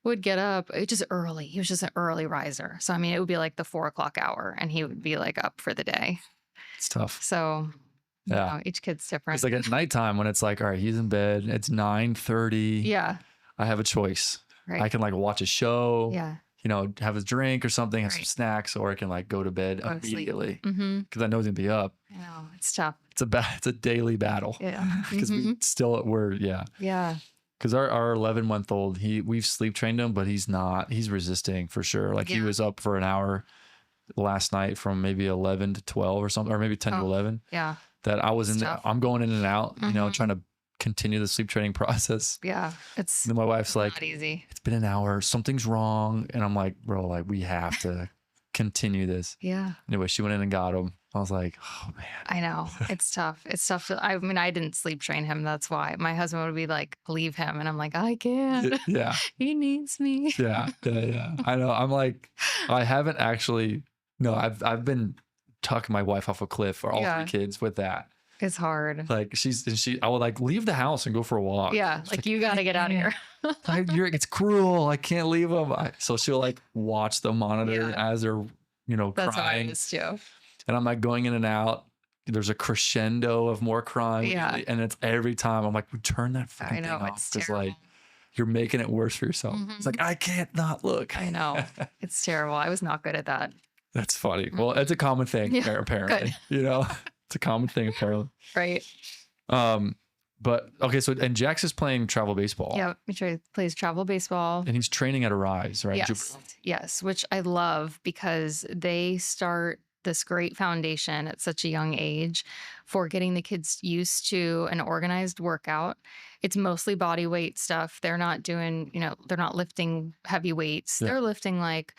would get up. It just early. He was just an early riser. So I mean, it would be like the 4 o'clock hour, and he would be like up for the day.
It's tough.
So. Yeah, each kid's different.
It's like at nighttime when it's like, all right, he's in bed. It's 9:30.
Yeah,
I have a choice.
Right.
I can like watch a show.
Yeah,
have a drink or something, have some
Right.
snacks, or I can like go to bed
Go to sleep.
immediately
Mm-hmm.
because I know he's gonna be up.
I know. It's tough.
It's a daily battle
Yeah.
because
Mm-hmm.
we're
Yeah.
because our 11-month-old, we've sleep trained him, but he's resisting for sure. Like he
Yeah.
was up for an hour last night from maybe 11 to 12 or something, or maybe 10 to
Oh,
11,
yeah.
that I was
It's
in
tough.
I'm going in and out,
Mm-hmm.
trying to continue the sleep training process.
Yeah.
And
It's
then my wife's like,
not easy.
it's been an hour, something's wrong. And I'm like, bro, like we have to continue this.
Yeah.
Anyway, she went in and got him. I was like, oh man.
I know. It's tough. It's tough. I mean, I didn't sleep train him. That's why my husband would be like, leave him. And I'm like, I can't.
Yeah.
He needs me.
Yeah. I know. I'm like, I haven't actually, no, I've been tucking my wife off a cliff for all
Yeah.
3 kids with that.
It's hard.
Like I would like leave the house and go for a walk.
Yeah.
She's
Like you got to get out of here.
it's cruel. I can't leave them. So she'll like watch the monitor
Yeah.
as they're,
That's how I
crying.
was too.
And I'm like going in and out. There's a crescendo of more crying.
Yeah.
And it's every time I'm like, turn that
I
fucking thing
know.
off.
It's
Because
terrible.
like you're making it worse for yourself.
Mhm.
It's like, I can't not look.
I know. It's terrible. I was not good at that.
That's funny. Well, it's a common thing,
Yeah,
apparently. It's a common thing, apparently.
Right.
But okay, so and Jax is playing travel baseball.
Yeah. He plays travel baseball.
And he's training at a Rise, right?
Yes. Yes. Which I love because they start this great foundation at such a young age for getting the kids used to an organized workout. It's mostly body weight stuff. They're not doing, they're not lifting heavy weights.
Yeah.
They're lifting like,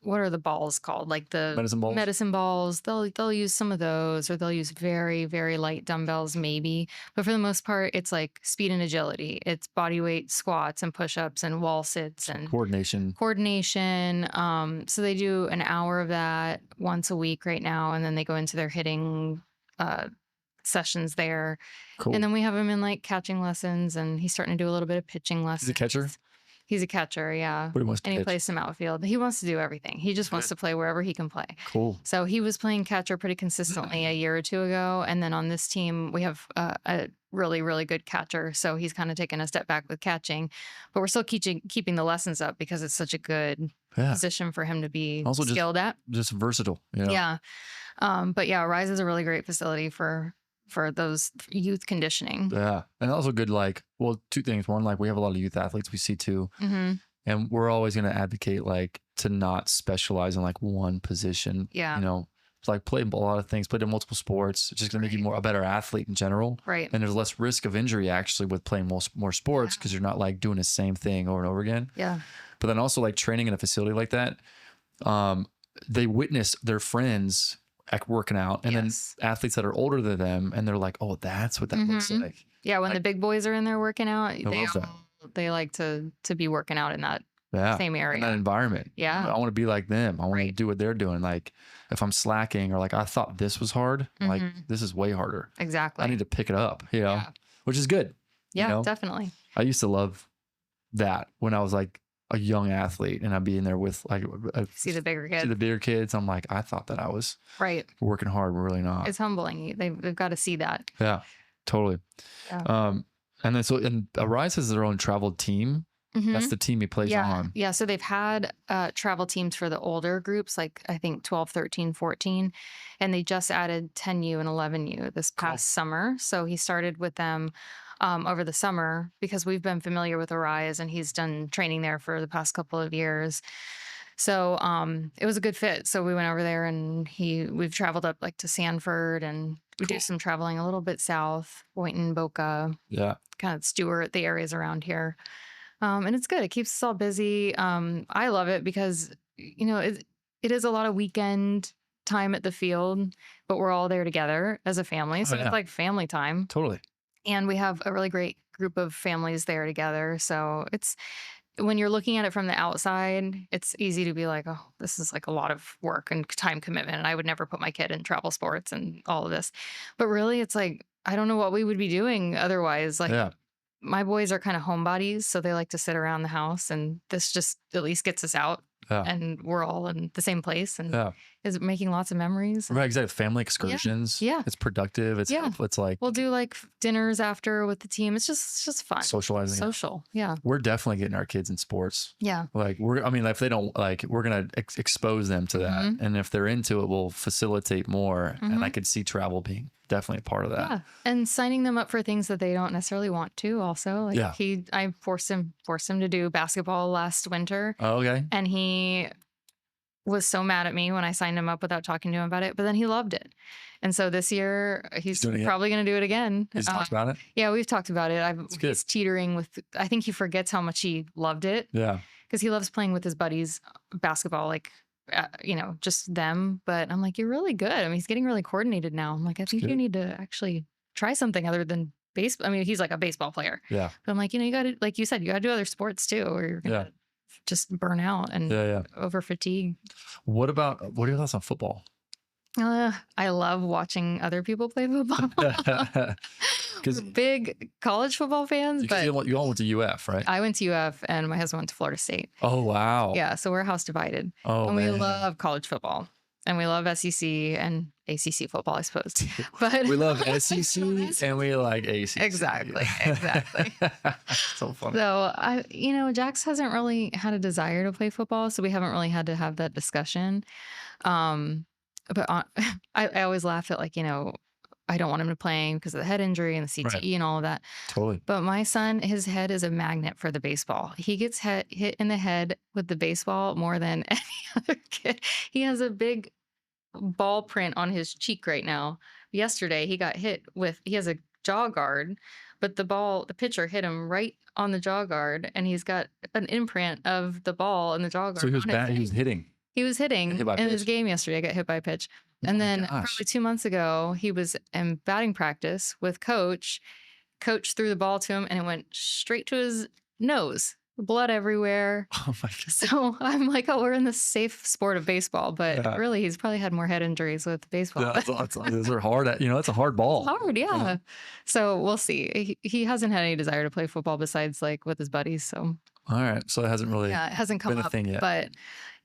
what are the balls called? Like the
Medicine balls.
They'll use some of those, or they'll use very, very light dumbbells maybe. But for the most part, it's like speed and agility. It's body weight squats and push-ups and wall sits and
Coordination.
So they do an hour of that once a week right now, and then they go into their hitting sessions there.
Cool.
And then we have him in like catching lessons, and he's starting to do a little bit of pitching lessons.
He's a catcher?
He's a catcher, yeah.
But he wants to
And he
pitch.
plays some outfield. He wants to do everything. He just wants to play wherever he can play.
Cool.
So he was playing catcher pretty consistently a year or two ago. And then on this team, we have a really, really good catcher. So he's kind of taken a step back with catching. But we're still keeping the lessons up because it's such a good position for him to be
also
skilled at.
Just versatile.
Yeah. But yeah, Rise is a really great facility for those youth conditioning.
Yeah. And also good, like, well, 2 things. One, like we have a lot of youth athletes we see too.
Mm-hmm.
And we're always going to advocate like to not specialize in like one position.
Yeah.
Like play a lot of things, play to multiple sports. It's just going to make you a better athlete in general.
Right.
And there's less risk of injury actually with playing more sports because you're not like doing the same thing over and over again.
Yeah.
But then also like training in a facility like that, they witness their friends working out and then athletes that are older than them. And they're like, oh, that's what that looks like.
Yeah. When
like,
the big boys are in there working out,
that.
They like to be working out in that same area.
In that environment.
Yeah.
I want to be like them. I want to do what they're doing. Like if I'm slacking or like I thought this was hard, like this is way harder.
Exactly.
I need to pick it up, which is good.
Yeah, definitely.
I used to love that when I was like a young athlete and I'd be in there with like
see the bigger kids.
See the bigger kids. I'm like, I thought that I was working hard, but really not.
It's humbling. They've got to see that.
Yeah, totally.
Yeah.
And then Arise has their own travel team. Mm-hmm. That's the team he plays on.
Yeah. So they've had travel teams for the older groups, like I think 12, 13, 14. And they just added 10U and 11U this past summer. So he started with them over the summer because we've been familiar with Arise and he's done training there for the past couple of years. So it was a good fit. So we went over there and we've traveled up like to Sanford and we do some traveling a little bit south, Boynton, Boca.
Yeah.
Kind of Stewart, the areas around here. And it's good. It keeps us all busy. I love it because, it is a lot of weekend time at the field, but we're all there together as a family. So it's like family time.
Totally.
And we have a really great group of families there together. So when you're looking at it from the outside, it's easy to be like, oh, this is like a lot of work and time commitment. And I would never put my kid in travel sports and all of this. But really, it's like, I don't know what we would be doing otherwise. Like, my boys are kind of homebodies, so they like to sit around the house, and this just at least gets us out, and we're all in the same place, and is making lots of memories.
Right, exactly. Family excursions.
Yeah.
It's productive. It's
Yeah.
It's like
We'll do like dinners after with the team. It's just fun.
socializing.
Social. Yeah.
We're definitely getting our kids in sports.
Yeah.
Like if they don't like, we're going to expose them to that. And if they're into it, we'll facilitate more. And I could see travel being definitely a part of that.
Yeah. And signing them up for things that they don't necessarily want to also. Like I forced him to do basketball last winter.
Oh, okay.
And he was so mad at me when I signed him up without talking to him about it, but then he loved it. And so this year he's probably going to do it again.
He's talked about it?
Yeah, we've talked about it. He's teetering with, I think he forgets how much he loved it.
Yeah.
Because he loves playing with his buddies basketball, like, just them. But I'm like, you're really good. I mean, he's getting really coordinated now. I'm like, I think you need to actually try something other than baseball. I mean, he's like a baseball player.
Yeah.
But I'm like, you got to, like you said, you got to do other sports too, or you're going to just burn out and over fatigue.
What are your thoughts on football?
I love watching other people play football. Because big college football fans, but
you all went to UF, right?
I went to UF and my husband went to Florida State.
Oh, wow.
Yeah, so we're house divided.
Oh,
and
man.
we love college football. And we love SEC and ACC football, I suppose. But
we love SEC and we like ACC.
Exactly.
So funny.
So Jax hasn't really had a desire to play football, so we haven't really had to have that discussion. But I always laugh at I don't want him to play because of the head injury and the CTE and all of that.
Totally.
But my son, his head is a magnet for the baseball. He gets hit in the head with the baseball more than any other kid. He has a big ball print on his cheek right now. Yesterday, he got hit he has a jaw guard, but the pitcher hit him right on the jaw guard, and he's got an imprint of the ball in the jaw guard.
So he was bad. He was hitting.
He was hitting in his game yesterday. I got hit by a pitch. And then probably 2 months ago, he was in batting practice with coach. Coach threw the ball to him and it went straight to his nose. Blood everywhere.
Oh my God.
So I'm like, we're in the safe sport of baseball. But really, he's probably had more head injuries with baseball.
Yeah, those are hard. It's a hard ball.
It's hard, yeah. So we'll see. He hasn't had any desire to play football besides with his buddies. So.
All right. So it hasn't really
it hasn't come
been
up
a thing yet.
But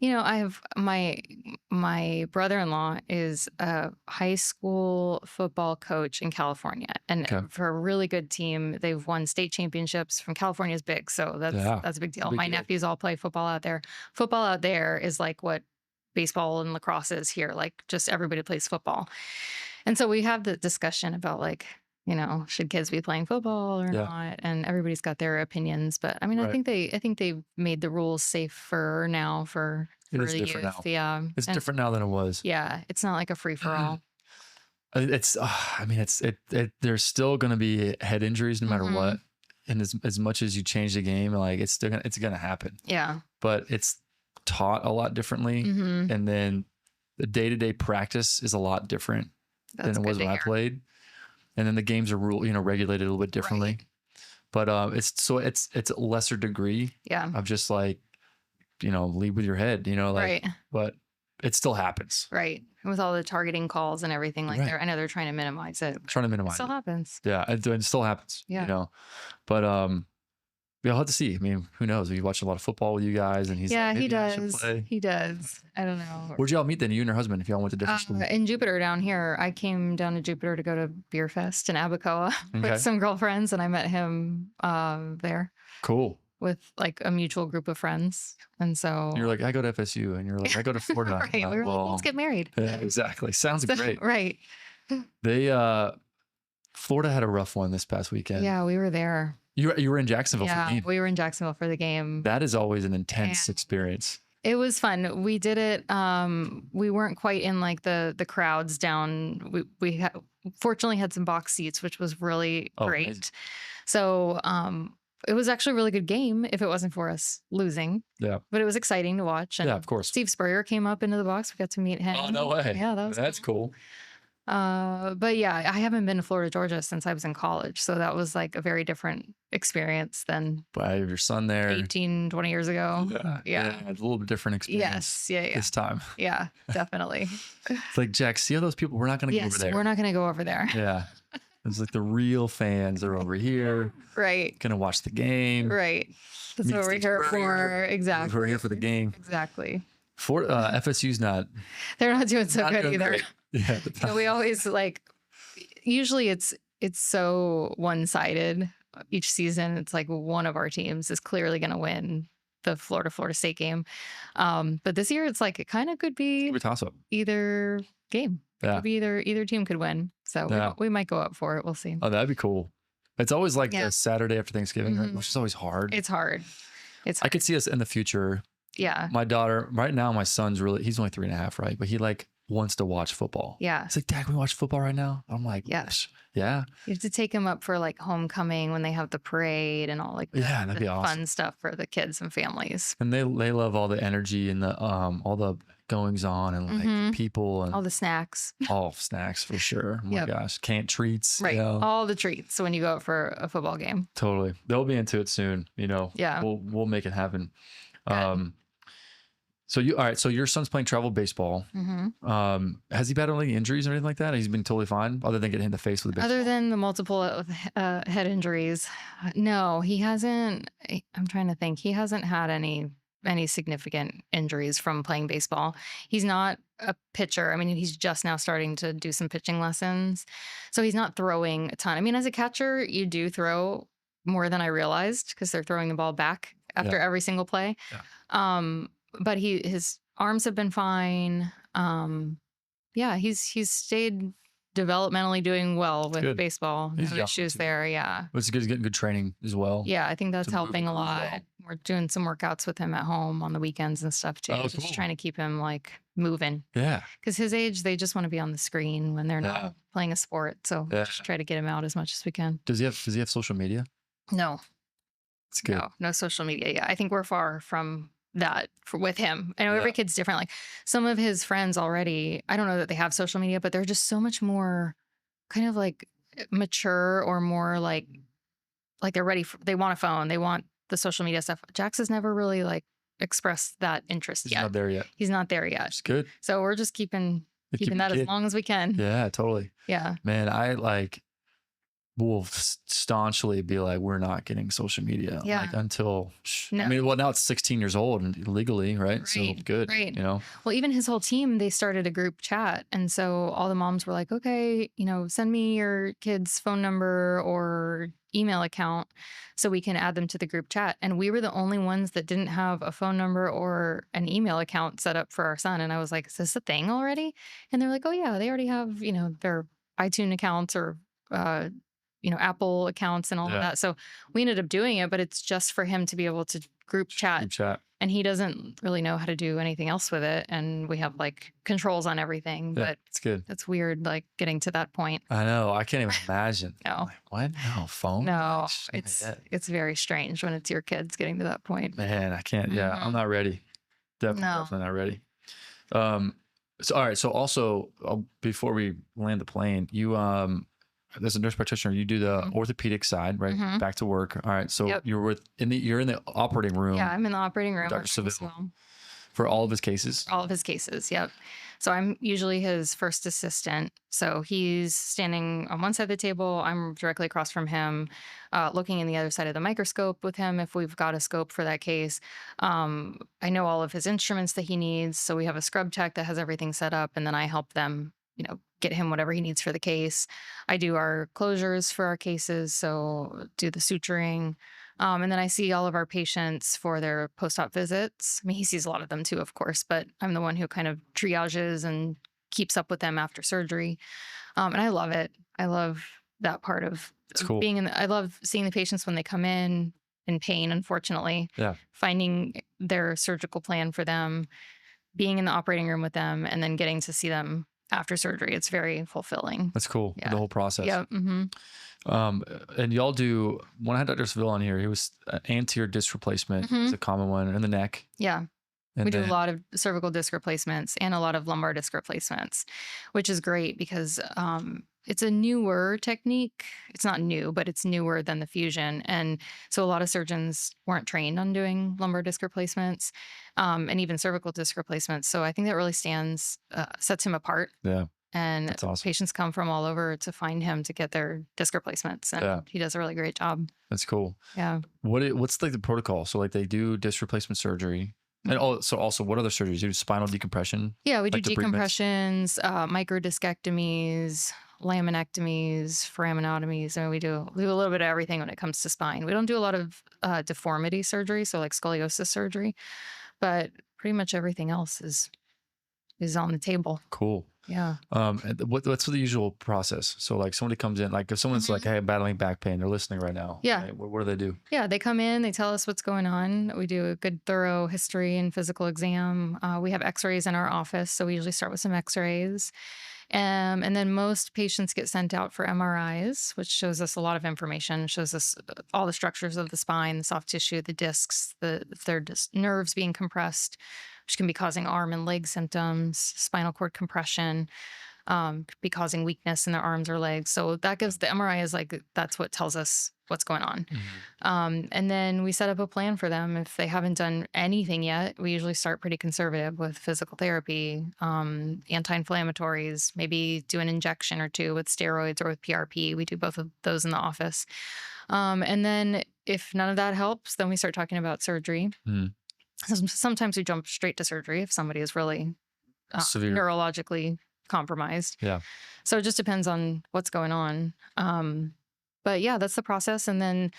I have my brother-in-law is a high school football coach in California, and for a really good team. They've won state championships. From California is big, so that's a big deal. My nephews all play football out there. Football out there is like what baseball and lacrosse is here. Like just everybody plays football, and so we have the discussion about should kids be playing football or not? And everybody's got their opinions. But I mean, I think they've made the rules safer now for the youth.
Now.
Yeah.
It's different now than it was.
Yeah. It's not like a free for all.
There's still going to be head injuries no matter what. And as much as you change the game, it's going to happen.
Yeah.
But it's taught a lot differently. And then the day-to-day practice is a lot different than it was when I played. And then the games are regulated a little bit differently, but it's a lesser degree of just lead with your head, but it still happens.
Right. With all the targeting calls and everything I know they're trying to minimize it. It still happens.
Yeah. It still happens, but I'll have to see. I mean, who knows? We watch a lot of football with you guys, and he does.
He does. I don't know.
Where'd y'all meet then? You and your husband, if y'all went to different schools?
In Jupiter down here. I came down to Jupiter to go to Beer Fest in Abacoa with some girlfriends, and I met him there.
Cool.
With a mutual group of friends. And so
you're like, I go to FSU, and you're like, I go to Florida.
Right. We were like, let's get married.
Yeah, exactly. Sounds great.
Right.
Florida had a rough one this past weekend.
Yeah, we were there.
You were in Jacksonville for the game.
We were in Jacksonville for the game.
That is always an intense experience.
It was fun. We did it. We weren't quite in the crowds down. We fortunately had some box seats, which was really great. Amazing. So it was actually a really good game if it wasn't for us losing. Yeah. But it was exciting to watch. And
of course.
Steve Spurrier came up into the box. We got to meet him.
Oh, no way.
Yeah,
that's cool.
But yeah, I haven't been to Florida, Georgia since I was in college. So that was a very different experience than
your son there
18, 20 years ago. Yeah.
A little bit different experience.
Yes. Yeah.
This time.
Yeah, definitely.
It's like, Jack, see all those people? We're not going to go over there.
We're not going to go over there.
Yeah. It's like the real fans are over here.
Right.
Going to watch the game.
Right. That's what we're here for. Exactly.
We're here for the game.
Exactly.
FSU's not.
They're not doing so
Not
good
doing
either.
great. Yeah.
So we always usually it's so one-sided each season. It's like one of our teams is clearly going to win the Florida State game. But this year it's like it kind of could be
Toss up.
either game. It
Yeah.
could be either team could win. So we might go up for it. We'll see.
Oh, that'd be cool. It's always like the Saturday after Thanksgiving, right? Which is always hard.
It's hard.
I could see us in the future.
Yeah.
My daughter, right now, my son's he's only 3.5, right? But he wants to watch football.
Yeah.
It's like, Dad, can we watch football right now? I'm like,
yes.
Yeah.
You have to take him up for homecoming when they have the parade and all
that'd be awesome.
Fun stuff for the kids and families.
And they love all the energy and the all the goings on and people and
all the snacks.
All snacks for sure. Oh my gosh. Treats.
Right. All the treats. So when you go out for a football game.
Totally. They'll be into it soon.
Yeah.
We'll make it happen. So your son's playing travel baseball. Has he battled any injuries or anything like that? He's been totally fine other than getting hit in the face with a baseball?
Other than the multiple head injuries. No, he hasn't. I'm trying to think. He hasn't had any significant injuries from playing baseball. He's not a pitcher. I mean, he's just now starting to do some pitching lessons. So he's not throwing a ton. I mean, as a catcher, you do throw more than I realized because they're throwing the ball back after every single play. Yeah. But his arms have been fine. He's stayed developmentally doing well with baseball. No issues there. Yeah.
It's good. He's getting good training as well.
Yeah. I think that's helping a lot. Well. We're doing some workouts with him at home on the weekends and stuff too. Just trying to keep him moving. Yeah. Because his age, they just want to be on the screen when they're not playing a sport. So just try to get him out as much as we can.
Does he have social media?
No.
It's good.
No social media. Yeah. I think we're far from that with him. I know every kid's different. Like some of his friends already, I don't know that they have social media, but they're just so much more kind of mature or more like they're ready they want a phone. They want the social media stuff. Jax has never really expressed that interest yet.
He's not there yet.
He's not there yet.
It's good.
So we're just keeping that as long as we can.
Yeah, totally.
Yeah.
Man, I will staunchly be we're not getting social media until I mean, well, now it's 16 years old and legally, right? So good, right?
Well, even his whole team, they started a group chat, and so all the moms were like, okay, send me your kid's phone number or email account so we can add them to the group chat. And we were the only ones that didn't have a phone number or an email account set up for our son. And I was like, is this a thing already? And they're like, oh yeah, they already have their iTunes accounts or Apple accounts and all of that. So we ended up doing it, but it's just for him to be able to group chat. And he doesn't really know how to do anything else with it. And we have controls on everything, but
it's good.
It's weird, getting to that point.
I know. I can't even imagine.
No.
What? No phone?
No, it's very strange when it's your kids getting to that point.
Man, I can't. Yeah. I'm not ready. Definitely not ready. So, all right. So also before we land the plane, you, as a nurse practitioner, you do the orthopedic side, right? Back to work. All right. So you're in the operating room.
Yeah, I'm in the operating room.
Dr. Seville. For all of his cases?
All of his cases, yep. So I'm usually his first assistant. So he's standing on one side of the table. I'm directly across from him, looking in the other side of the microscope with him if we've got a scope for that case. I know all of his instruments that he needs. So we have a scrub tech that has everything set up, and then I help them, get him whatever he needs for the case. I do our closures for our cases, so do the suturing. And then I see all of our patients for their post-op visits. I mean, he sees a lot of them too, of course, but I'm the one who kind of triages and keeps up with them after surgery. And I love it. I love that part of being I love seeing the patients when they come in pain, unfortunately. Yeah. Finding their surgical plan for them, being in the operating room with them, and then getting to see them after surgery. It's very fulfilling.
That's cool. Yeah. The whole process.
Yeah. Mm-hmm.
And y'all do, when I had Dr. Seville on here, he was anterior disc replacement is a common one in the neck.
Yeah. And we do a lot of cervical disc replacements and a lot of lumbar disc replacements, which is great because it's a newer technique. It's not new, but it's newer than the fusion. And so a lot of surgeons weren't trained on doing lumbar disc replacements and even cervical disc replacements. So I think that really sets him apart. Yeah. And that's awesome. Patients come from all over to find him to get their disc replacements. And he does a really great job.
That's cool.
Yeah.
What's the protocol? So they do disc replacement surgery. And also what other surgeries? You do spinal decompression?
Yeah, we do
Like the pre-meds?
decompressions, microdiscectomies, laminectomies, foraminotomies. I mean, we do a little bit of everything when it comes to spine. We don't do a lot of deformity surgery, so like scoliosis surgery, but pretty much everything else is on the table.
Cool.
Yeah.
And what's the usual process? So like somebody comes in, like if someone's like, hey, I'm battling back pain, they're listening right now.
Yeah.
Right? What do they do?
Yeah, they come in, they tell us what's going on. We do a good thorough history and physical exam. We have x-rays in our office, so we usually start with some x-rays. And then most patients get sent out for MRIs, which shows us a lot of information, shows us all the structures of the spine, the soft tissue, the discs, if they're just nerves being compressed, which can be causing arm and leg symptoms, spinal cord compression, could be causing weakness in their arms or legs. So that gives the MRI is like, that's what tells us what's going on. And then we set up a plan for them. If they haven't done anything yet, we usually start pretty conservative with physical therapy, anti-inflammatories, maybe do an injection or two with steroids or with PRP. We do both of those in the office. And then if none of that helps, then we start talking about surgery. Sometimes we jump straight to surgery if somebody is really
Severe.
neurologically compromised.
Yeah.
So it just depends on what's going on. But yeah, that's the process. And then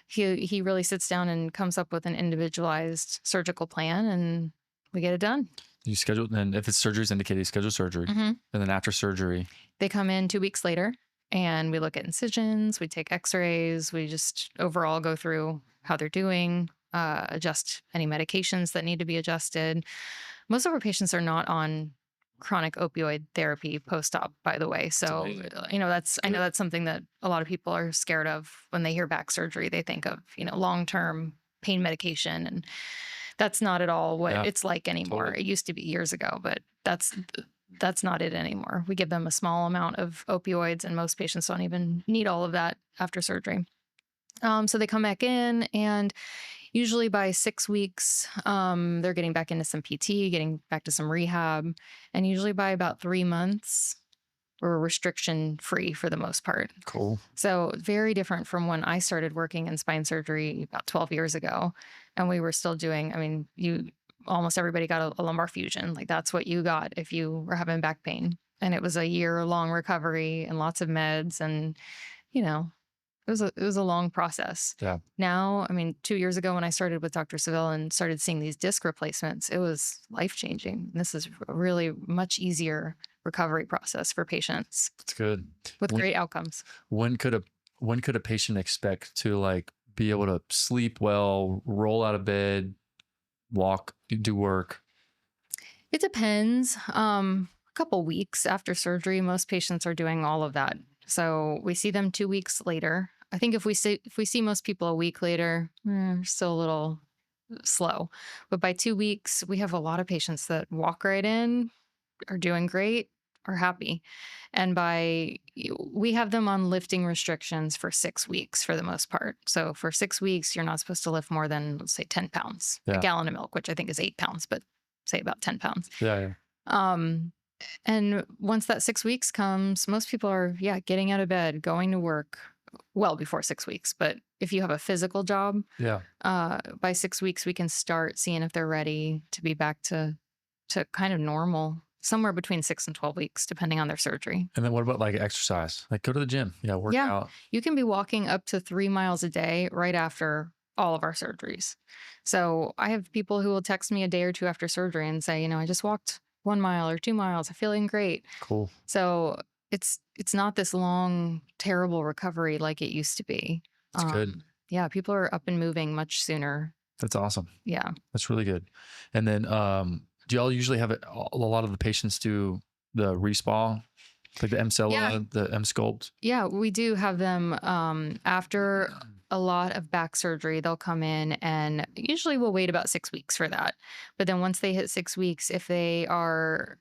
he really sits down and comes up with an individualized surgical plan, and we get it done.
You schedule, and if it's surgery is indicated, you schedule surgery. And then after surgery,
they come in 2 weeks later and we look at incisions, we take x-rays, we just overall go through how they're doing, adjust any medications that need to be adjusted. Most of our patients are not on chronic opioid therapy post-op, by the way. So, I know that's something that a lot of people are scared of when they hear back surgery. They think of, long-term pain medication, and that's not at all what it's like anymore. Totally. It used to be years ago, but that's not it anymore. We give them a small amount of opioids, and most patients don't even need all of that after surgery. So they come back in, and usually by 6 weeks, they're getting back into some PT, getting back to some rehab. And usually by about 3 months, we're restriction free for the most part.
Cool.
So very different from when I started working in spine surgery about 12 years ago. And we were still doing, almost everybody got a lumbar fusion. Like that's what you got if you were having back pain. And it was a year-long recovery and lots of meds, and, it was a long process.
Yeah.
Now, 2 years ago when I started with Dr. Seville and started seeing these disc replacements, it was life-changing. This is a really much easier recovery process for patients.
That's good.
With great outcomes.
When could a patient expect to be able to sleep well, roll out of bed, walk, do work?
It depends. A couple weeks after surgery, most patients are doing all of that. So we see them 2 weeks later. I think if we see most people a week later, still a little slow. But by 2 weeks, we have a lot of patients that walk right in, are doing great, are happy. And we have them on lifting restrictions for 6 weeks for the most part. So for 6 weeks, you're not supposed to lift more than, let's say, 10 pounds. Yeah. A gallon of milk, which I think is 8 pounds, but say about 10 pounds.
Yeah.
And once that 6 weeks comes, most people are, getting out of bed, going to work well before 6 weeks. But if you have a physical job, by 6 weeks, we can start seeing if they're ready to be back to kind of normal, somewhere between 6 and 12 weeks, depending on their surgery.
And then what about exercise? Go to the gym, work out.
You can be walking up to 3 miles a day right after all of our surgeries. So I have people who will text me a day or two after surgery and say, I just walked 1 mile or 2 miles. I'm feeling great.
Cool.
So it's not this long, terrible recovery like it used to be.
That's good.
Yeah, people are up and moving much sooner.
That's awesome.
Yeah.
That's really good. And then do y'all usually have a lot of the patients do the respa, like the Mscella, the Msculpt?
Yeah, we do have them after a lot of back surgery. They'll come in, and usually we'll wait about 6 weeks for that. But then once they hit 6 weeks, if they are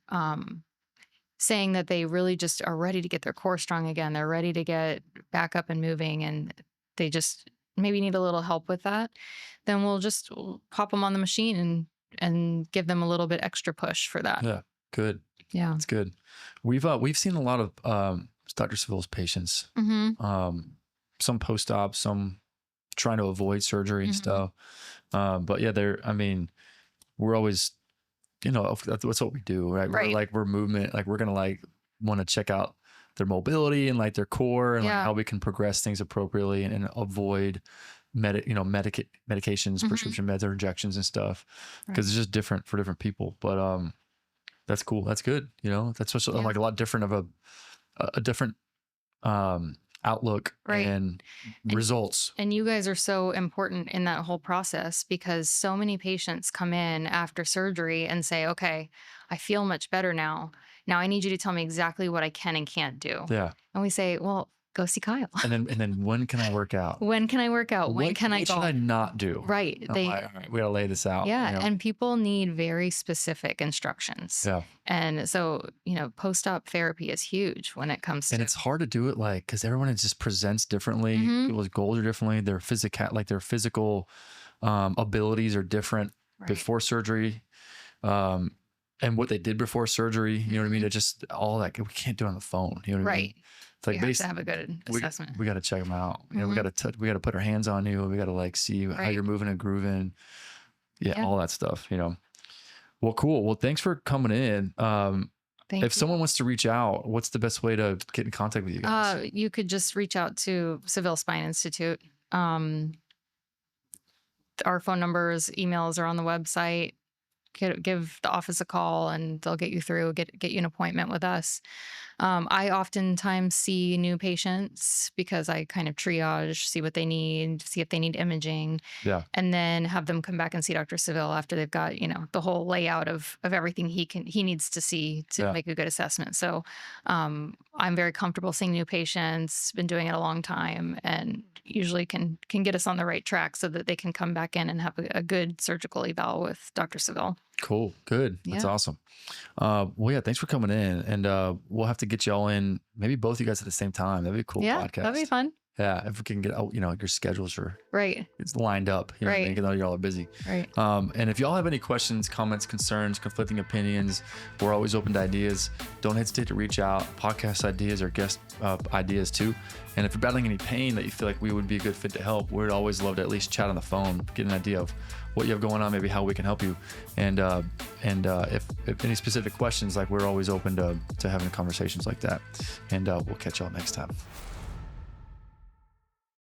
saying that they really just are ready to get their core strong again, they're ready to get back up and moving, and they just maybe need a little help with that, then we'll pop them on the machine and give them a little bit extra push for that.
Yeah, good.
Yeah,
that's good. We've seen a lot of Dr. Seville's patients. Some post-op, some trying to avoid surgery and stuff. But yeah, we're always, that's what we do, right?
Right.
We're movement, like we're going to like want to check out their mobility and like their core and like
Yeah.
how we can progress things appropriately and avoid medications, prescription meds or injections and stuff, because it's just different for different people. But that's cool. That's good. That's what's like a lot different of a different outlook and results.
And you guys are so important in that whole process, because so many patients come in after surgery and say, okay, I feel much better now. Now I need you to tell me exactly what I can and can't do.
Yeah.
And we say, well, go see Kyle.
And then when can I work out?
When can I work out? When can I go?
What should I not do?
Right.
All right, we got to lay this out.
Yeah. And people need very specific instructions.
Yeah.
And so, post-op therapy is huge when it comes to.
And it's hard to do it because everyone just presents differently. People's goals are differently. Their physical abilities are different before surgery. And what they did before surgery, you know what I mean? It just all that, we can't do it on the phone. You know what I mean? It's like
we have to have a good assessment.
We got to check them out. We got to put our hands on you. We got to see how you're moving and grooving. Yeah, all that stuff, Well, cool. Well, thanks for coming in. If someone wants to reach out, what's the best way to get in contact with you guys?
You could just reach out to Seville Spine Institute. Our phone numbers, emails are on the website. Give the office a call and they'll get you through, get you an appointment with us. I oftentimes see new patients because I kind of triage, see what they need, see if they need imaging, and then have them come back and see Dr. Seville after they've got, the whole layout of everything he needs to see to make a good assessment. So I'm very comfortable seeing new patients, been doing it a long time, and usually can get us on the right track so that they can come back in and have a good surgical eval with Dr. Seville.
Cool. Good. That's awesome. Well, yeah, thanks for coming in, and we'll have to get you all in, maybe both you guys at the same time. That'd be a cool podcast.
That'd be fun.
Yeah, if we can get out, your schedules are it's lined up. You know what I mean? Because I know y'all are busy.
Right.
And if y'all have any questions, comments, concerns, conflicting opinions, we're always open to ideas. Don't hesitate to reach out. Podcast ideas or guest ideas too. And if you're battling any pain that you feel like we would be a good fit to help, we'd always love to at least chat on the phone, get an idea of what you have going on, maybe how we can help you. And if any specific questions, we're always open to having conversations like that. And we'll catch y'all next time.